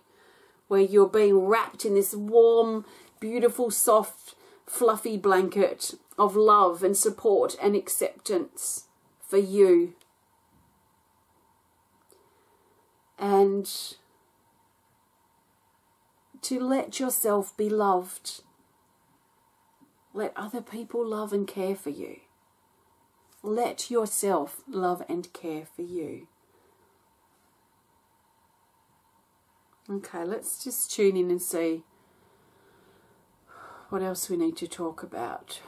where you're being wrapped in this warm, beautiful, soft, fluffy blanket of love and support and acceptance for you. And to let yourself be loved. Let other people love and care for you. Let yourself love and care for you. Okay, let's just tune in and see what else we need to talk about.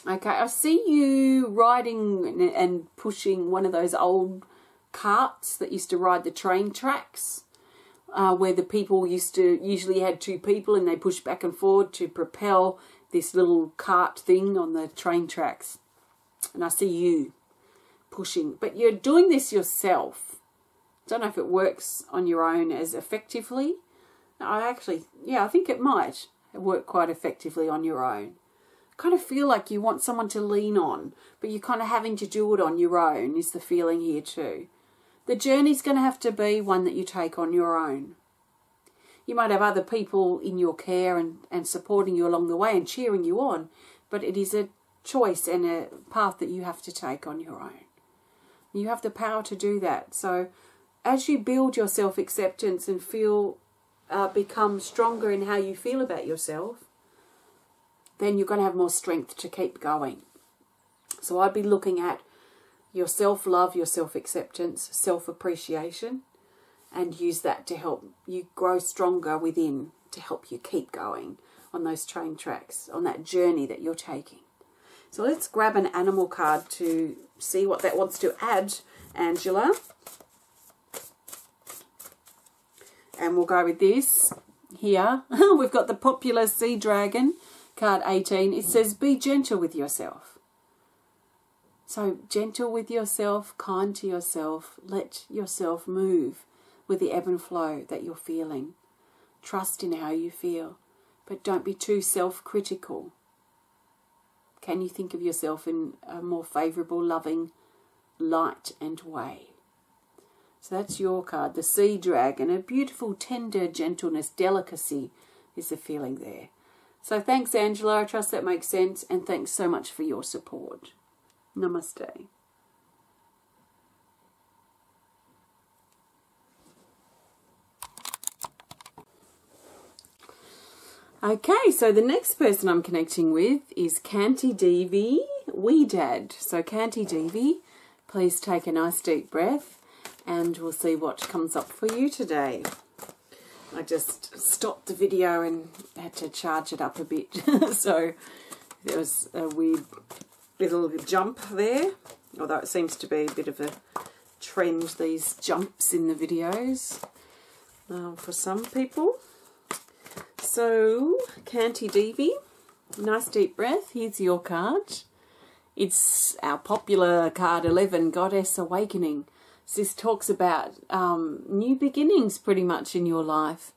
Okay, I see you riding and pushing one of those old carts that used to ride the train tracks, where the people usually had 2 people and they pushed back and forward to propel this little cart thing on the train tracks. And I see you pushing, but you're doing this yourself. Don't know if it works on your own as effectively. I think it might work quite effectively on your own. Kind of feel like you want someone to lean on, but you're kind of having to do it on your own is the feeling here too. The journey's going to have to be one that you take on your own. You might have other people in your care and supporting you along the way and cheering you on, but it is a choice and a path that you have to take on your own. You have the power to do that. So as you build your self-acceptance and become stronger in how you feel about yourself, then you're going to have more strength to keep going. So I'd be looking at your self-love, your self-acceptance, self-appreciation, and use that to help you grow stronger within, to help you keep going on those train tracks, on that journey that you're taking. So let's grab an animal card to see what that wants to add, Angela. And we'll go with this here. We've got the popular sea dragon, card 18. It says, be gentle with yourself. So gentle with yourself, kind to yourself. Let yourself move with the ebb and flow that you're feeling. Trust in how you feel, but don't be too self-critical. Can you think of yourself in a more favourable, loving light and way? So that's your card, the sea dragon. A beautiful, tender gentleness, delicacy is the feeling there. So thanks, Angela. I trust that makes sense. And thanks so much for your support. Namaste. Okay, so the next person I'm connecting with is KantiDevi Wedad. So KantiDevi, please take a nice deep breath and we'll see what comes up for you today. I just stopped the video and had to charge it up a bit. So there was a weird little jump there, although it seems to be a bit of a trend, these jumps in the videos for some people. So, KantiDevi, nice deep breath. Here's your card. It's our popular card 11, Goddess Awakening. So this talks about new beginnings pretty much in your life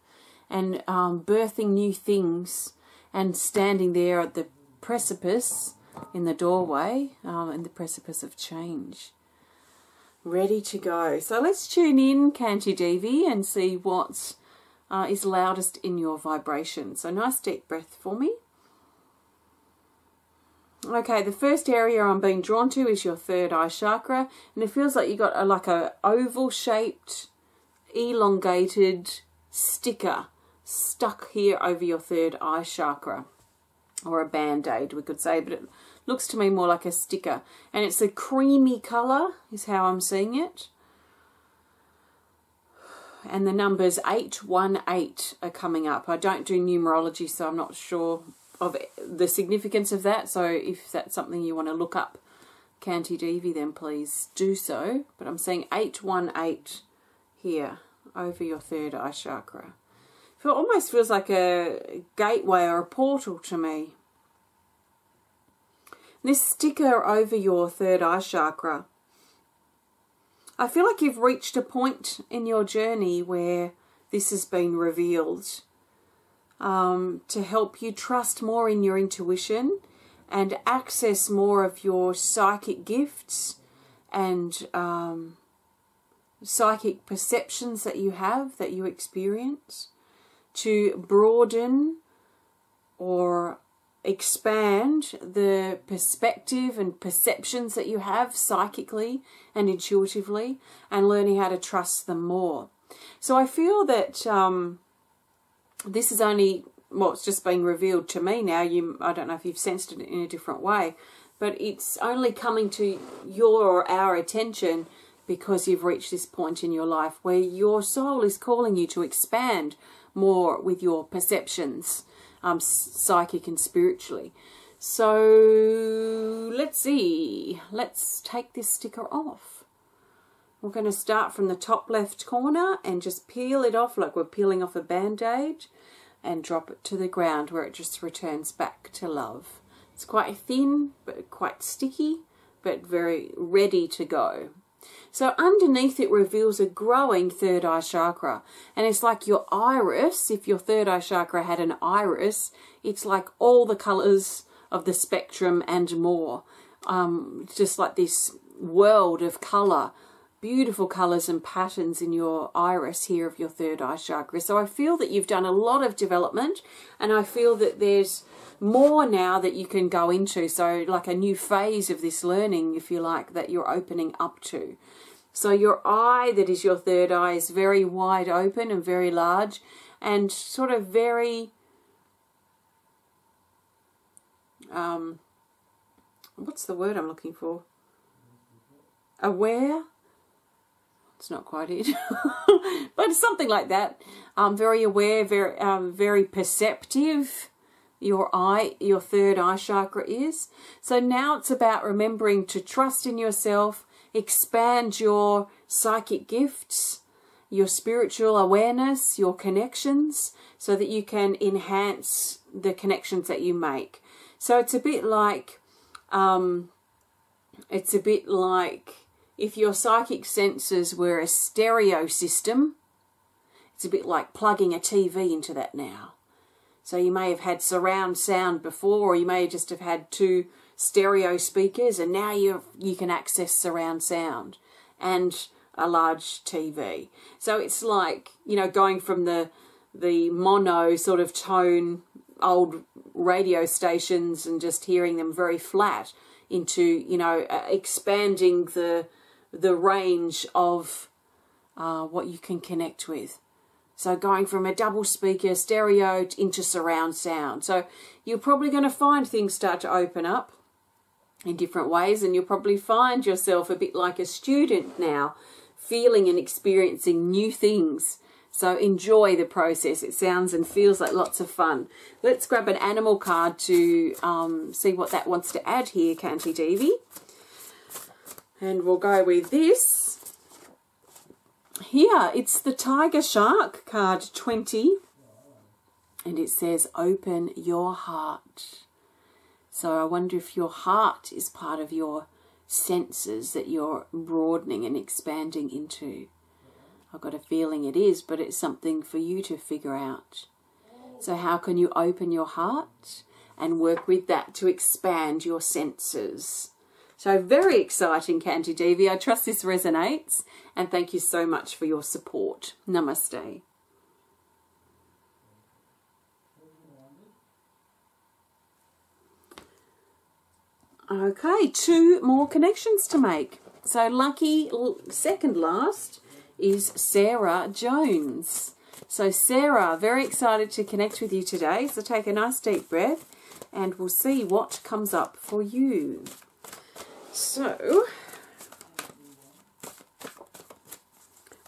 and birthing new things and standing there at the precipice, in the doorway, in the precipice of change. Ready to go. So let's tune in, KantiDevi, and see what is loudest in your vibration. So nice deep breath for me. Okay, the first area I'm being drawn to is your third eye chakra, and it feels like you got like a oval shaped, elongated sticker stuck here over your third eye chakra, or a band-aid we could say, but it looks to me more like a sticker, and it's a creamy colour is how I'm seeing it. And the numbers 818 are coming up. I don't do numerology, so I'm not sure of the significance of that. So if that's something you want to look up, KantiDevi, then please do so. But I'm seeing 818 here over your third eye chakra. It almost feels like a gateway or a portal to me. This sticker over your third eye chakra, I feel like you've reached a point in your journey where this has been revealed to help you trust more in your intuition and access more of your psychic gifts and psychic perceptions that you have, that you experience, to broaden or expand the perspective and perceptions that you have psychically and intuitively, and learning how to trust them more. So I feel that this is only, well, it's just been revealed to me now. I don't know if you've sensed it in a different way, but it's only coming to your or our attention because you've reached this point in your life where your soul is calling you to expand more with your perceptions, psychic and spiritually. So let's see. Let's take this sticker off. We're going to start from the top left corner and just peel it off like we're peeling off a band-aid, and drop it to the ground where it just returns back to love. It's quite thin, but quite sticky, but very ready to go. So underneath it reveals a growing third eye chakra, and it's like your iris. If your third eye chakra had an iris, it's like all the colours of the spectrum and more. Just like this world of colour, beautiful colours and patterns in your iris here of your third eye chakra. So I feel that you've done a lot of development, and I feel that there's more now that you can go into. So like a new phase of this learning, if you like, that you're opening up to. So your eye, that is your third eye, is very wide open and very large, and sort of very what's the word I'm looking for? Aware? It's not quite it, but it's something like that. Very aware, very perceptive. Your third eye chakra is. So now it's about remembering to trust in yourself, expand your psychic gifts, your spiritual awareness, your connections, so that you can enhance the connections that you make. So it's a bit like if your psychic senses were a stereo system. It's a bit like plugging a TV into that now. So you may have had surround sound before, or you may just have had 2 stereo speakers, and now you can access surround sound and a large TV. So it's like, you know, going from the mono sort of tone old radio stations and just hearing them very flat into, you know, expanding the range of what you can connect with. So going from a double speaker stereo into surround sound. So you're probably going to find things start to open up in different ways, and you'll probably find yourself a bit like a student now, feeling and experiencing new things. So enjoy the process. It sounds and feels like lots of fun. Let's grab an animal card to see what that wants to add here, KantiDevi. And we'll go with this. Here, it's the Tiger Shark card 20, and it says, open your heart. So I wonder if your heart is part of your senses that you're broadening and expanding into. I've got a feeling it is, but it's something for you to figure out. So how can you open your heart and work with that to expand your senses? So very exciting, KantiDevi. I trust this resonates, and thank you so much for your support. Namaste. Okay, 2 more connections to make. So lucky second last is Sarah Jones. So Sarah, very excited to connect with you today. So take a nice deep breath and we'll see what comes up for you. So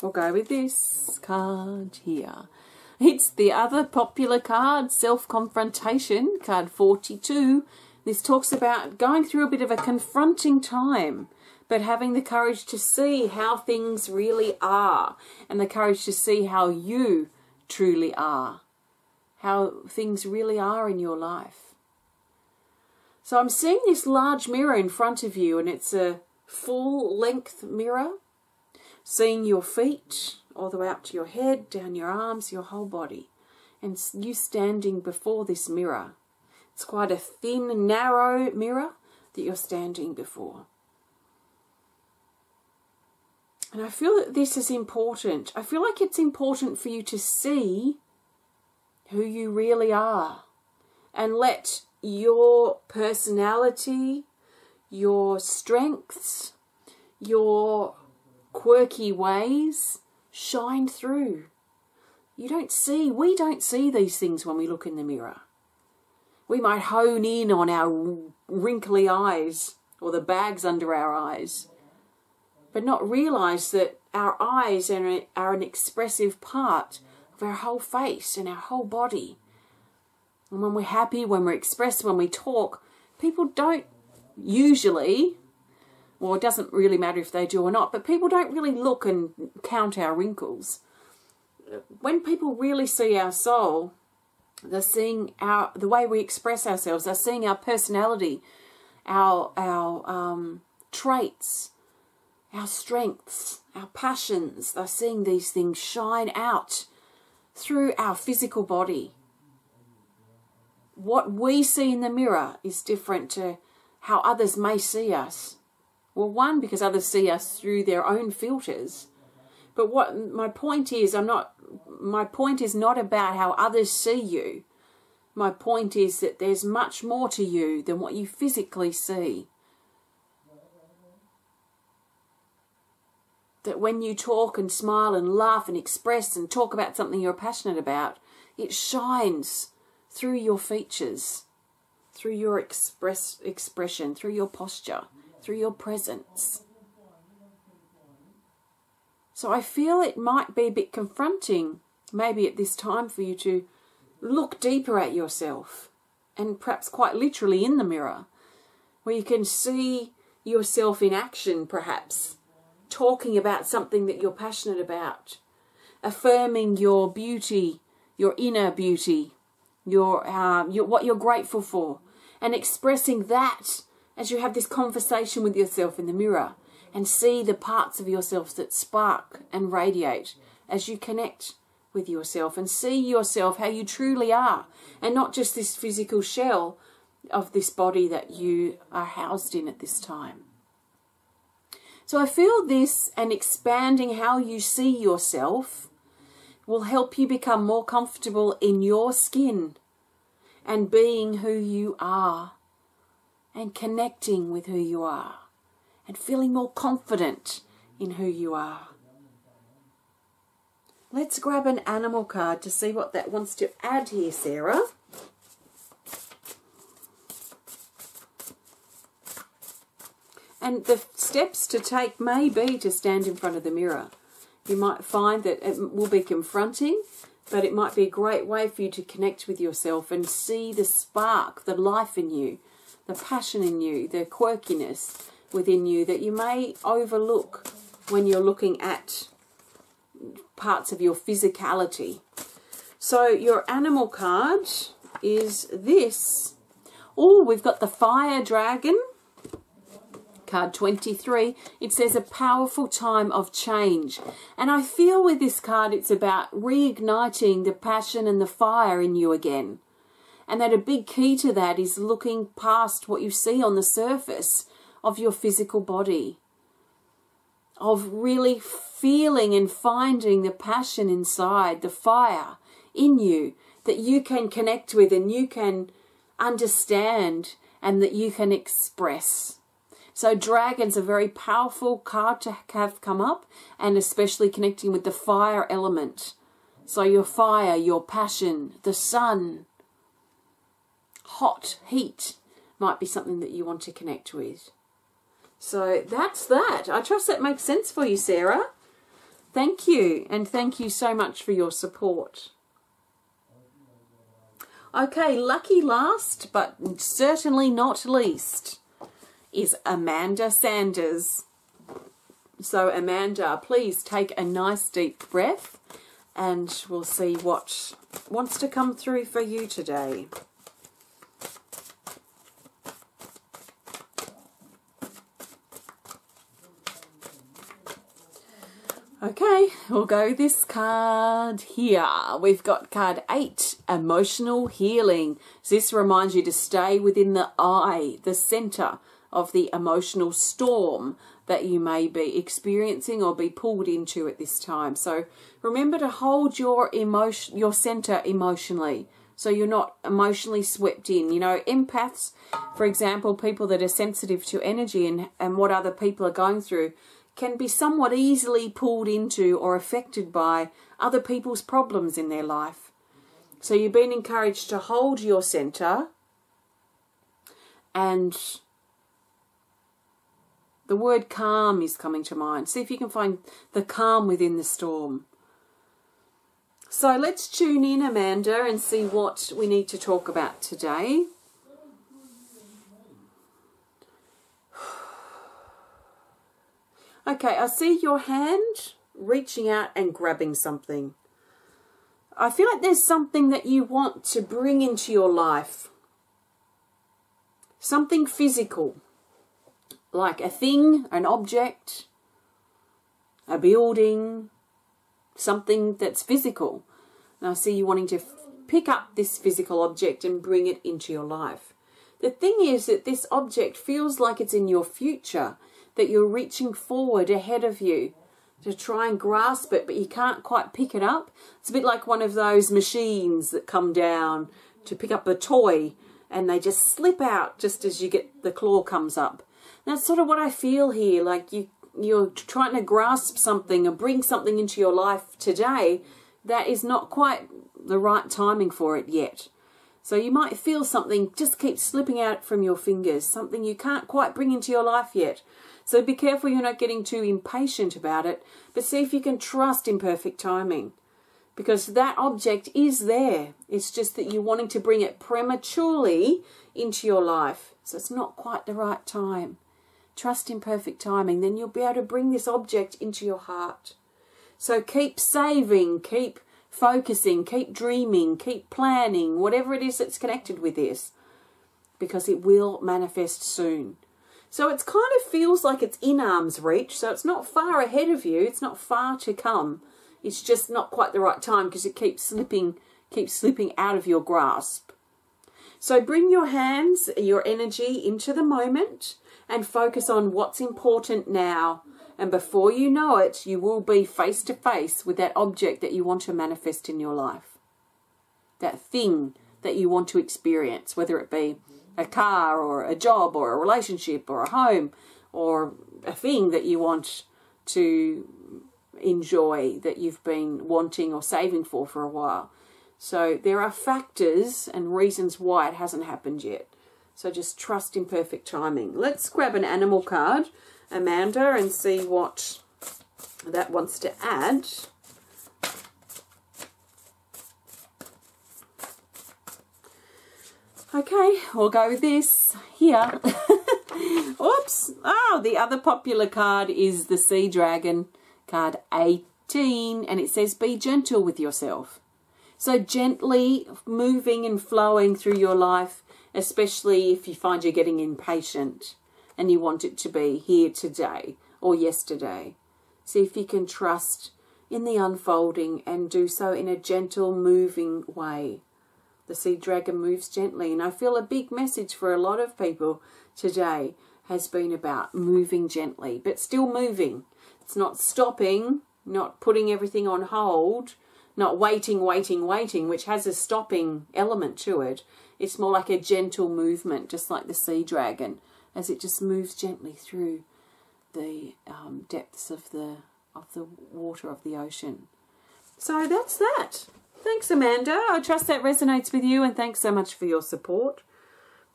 we'll go with this card here. It's the other popular card, Self-Confrontation, card 42. This talks about going through a bit of a confronting time, but having the courage to see how things really are and the courage to see how you truly are, how things really are in your life. So I'm seeing this large mirror in front of you, and it's a full-length mirror, seeing your feet all the way up to your head, down your arms, your whole body, and you standing before this mirror. It's quite a thin, narrow mirror that you're standing before. And I feel that this is important. I feel like it's important for you to see who you really are and let your personality, your strengths, your quirky ways shine through. We don't see these things when we look in the mirror. We might hone in on our wrinkly eyes or the bags under our eyes, but not realize that our eyes are an expressive part of our whole face and our whole body. And when we're happy, when we're expressed, when we talk, people don't usually, well, it doesn't really matter if they do or not, but people don't really look and count our wrinkles. When people really see our soul, they're seeing the way we express ourselves. They're seeing our personality, our traits, our strengths, our passions. They're seeing these things shine out through our physical body. What we see in the mirror is different to how others may see us. Well, one, because others see us through their own filters. But what my point is, my point is not about how others see you. My point is that there's much more to you than what you physically see. That when you talk and smile and laugh and express and talk about something you're passionate about, it shines through your features, through your expression, through your posture, through your presence. So I feel it might be a bit confronting, maybe at this time, for you to look deeper at yourself, and perhaps quite literally in the mirror, where you can see yourself in action, perhaps, talking about something that you're passionate about, affirming your beauty, your inner beauty, what you're grateful for, and expressing that as you have this conversation with yourself in the mirror, and see the parts of yourself that spark and radiate as you connect with yourself, and see yourself how you truly are, and not just this physical shell of this body that you are housed in at this time. So I feel this, and expanding how you see yourself, will help you become more comfortable in your skin and being who you are and connecting with who you are and feeling more confident in who you are. Let's grab an animal card to see what that wants to add here, Sarah. And the steps to take may be to stand in front of the mirror. You might find that it will be confronting, but it might be a great way for you to connect with yourself and see the spark, the life in you, the passion in you, the quirkiness within you that you may overlook when you're looking at parts of your physicality. So your animal card is this. Oh, we've got the fire dragon. Card 23, it says a powerful time of change. And I feel with this card it's about reigniting the passion and the fire in you again. And that a big key to that is looking past what you see on the surface of your physical body. Of really feeling and finding the passion inside, the fire in you that you can connect with and you can understand and that you can express. So dragon's a very powerful card to have come up, and especially connecting with the fire element. So your fire, your passion, the sun, hot, heat might be something that you want to connect with. So that's that. I trust that makes sense for you, Sarah. Thank you, and thank you so much for your support. Okay, lucky last, but certainly not least, is Amanda Sanders. So Amanda, please take a nice deep breath, and we'll see what wants to come through for you today. Okay, we'll go this card here. We've got card 8, Emotional Healing. So this reminds you to stay within the eye, the center of the emotional storm that you may be experiencing or be pulled into at this time. So remember to hold your center emotionally, so you're not emotionally swept in. You know, empaths, for example, people that are sensitive to energy and what other people are going through, can be somewhat easily pulled into or affected by other people's problems in their life. So you've been encouraged to hold your center, and the word calm is coming to mind. See if you can find the calm within the storm. So let's tune in, Amanda, and see what we need to talk about today. Okay, I see your hand reaching out and grabbing something. I feel like there's something that you want to bring into your life. Something physical, like a thing, an object, a building, something that's physical. And I see you wanting to pick up this physical object and bring it into your life. The thing is that this object feels like it's in your future, that you're reaching forward ahead of you to try and grasp it, but you can't quite pick it up. It's a bit like one of those machines that come down to pick up a toy and they just slip out just as you get the claw comes up. That's sort of what I feel here, like you're trying to grasp something and bring something into your life today that is not quite the right timing for it yet. So you might feel something just keeps slipping out from your fingers, something you can't quite bring into your life yet. So be careful you're not getting too impatient about it, but see if you can trust in perfect timing. Because that object is there. It's just that you're wanting to bring it prematurely into your life. So it's not quite the right time. Trust in perfect timing. Then you'll be able to bring this object into your heart. So keep saving, keep focusing, keep dreaming, keep planning, whatever it is that's connected with this. Because it will manifest soon. So it kind of feels like it's in arm's reach. So it's not far ahead of you. It's not far to come. It's just not quite the right time because it keeps slipping out of your grasp. So bring your hands, your energy into the moment and focus on what's important now. And before you know it, you will be face to face with that object that you want to manifest in your life. That thing that you want to experience, whether it be a car or a job or a relationship or a home or a thing that you want to enjoy that you've been wanting or saving for a while. So there are factors and reasons why it hasn't happened yet. So just trust in perfect timing. Let's grab an animal card, Amanda, and see what that wants to add. Okay, we'll go with this here. Oops. Oh, the other popular card is the Sea Dragon, card 18, and it says be gentle with yourself. So gently moving and flowing through your life, especially if you find you're getting impatient and you want it to be here today or yesterday. See if you can trust in the unfolding and do so in a gentle, moving way. The Sea Dragon moves gently, and I feel a big message for a lot of people today has been about moving gently, but still moving. It's not stopping, not putting everything on hold, not waiting, which has a stopping element to it. It's more like a gentle movement, just like the Sea Dragon, as it just moves gently through the depths of the water of the ocean. So that's that. Thanks, Amanda. I trust that resonates with you, and thanks so much for your support.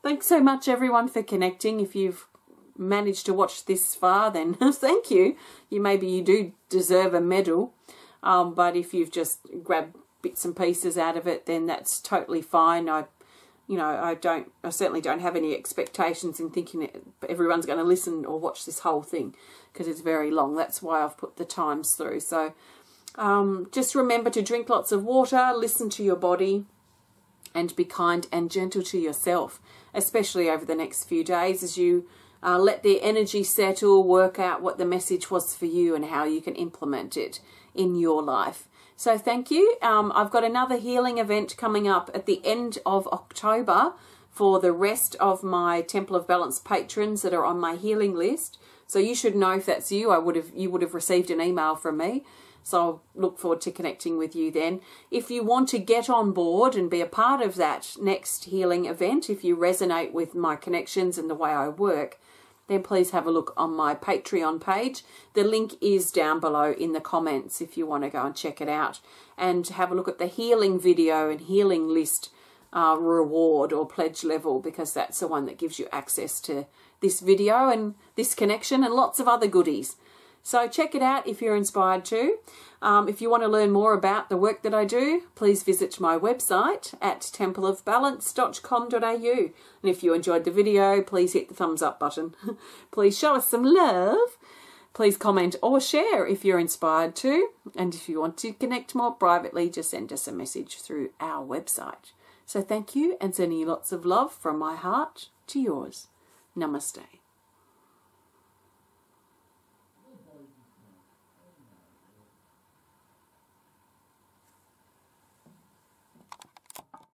Thanks so much, everyone, for connecting. If you've managed to watch this far, then thank you. Maybe you do deserve a medal. But if you've just grabbed bits and pieces out of it, then that's totally fine. I certainly don't have any expectations in thinking everyone's going to listen or watch this whole thing, because it's very long. That's why I've put the times through. So just remember to drink lots of water, listen to your body, and be kind and gentle to yourself, especially over the next few days as you let the energy settle, work out what the message was for you and how you can implement it in your life. So thank you. I've got another healing event coming up at the end of October for the rest of my Temple of Balance patrons that are on my healing list. So you should know if that's you. You would have received an email from me. So I'll look forward to connecting with you then. If you want to get on board and be a part of that next healing event, if you resonate with my connections and the way I work, then please have a look on my Patreon page. The link is down below in the comments if you want to go and check it out. And have a look at the healing video and healing list reward or pledge level, because that's the one that gives you access to this video and this connection and lots of other goodies. So check it out if you're inspired to. If you want to learn more about the work that I do, please visit my website at templeofbalance.com.au. And if you enjoyed the video, please hit the thumbs up button. Please show us some love. Please comment or share if you're inspired to. And if you want to connect more privately, just send us a message through our website. So thank you, and sending you lots of love from my heart to yours. Namaste.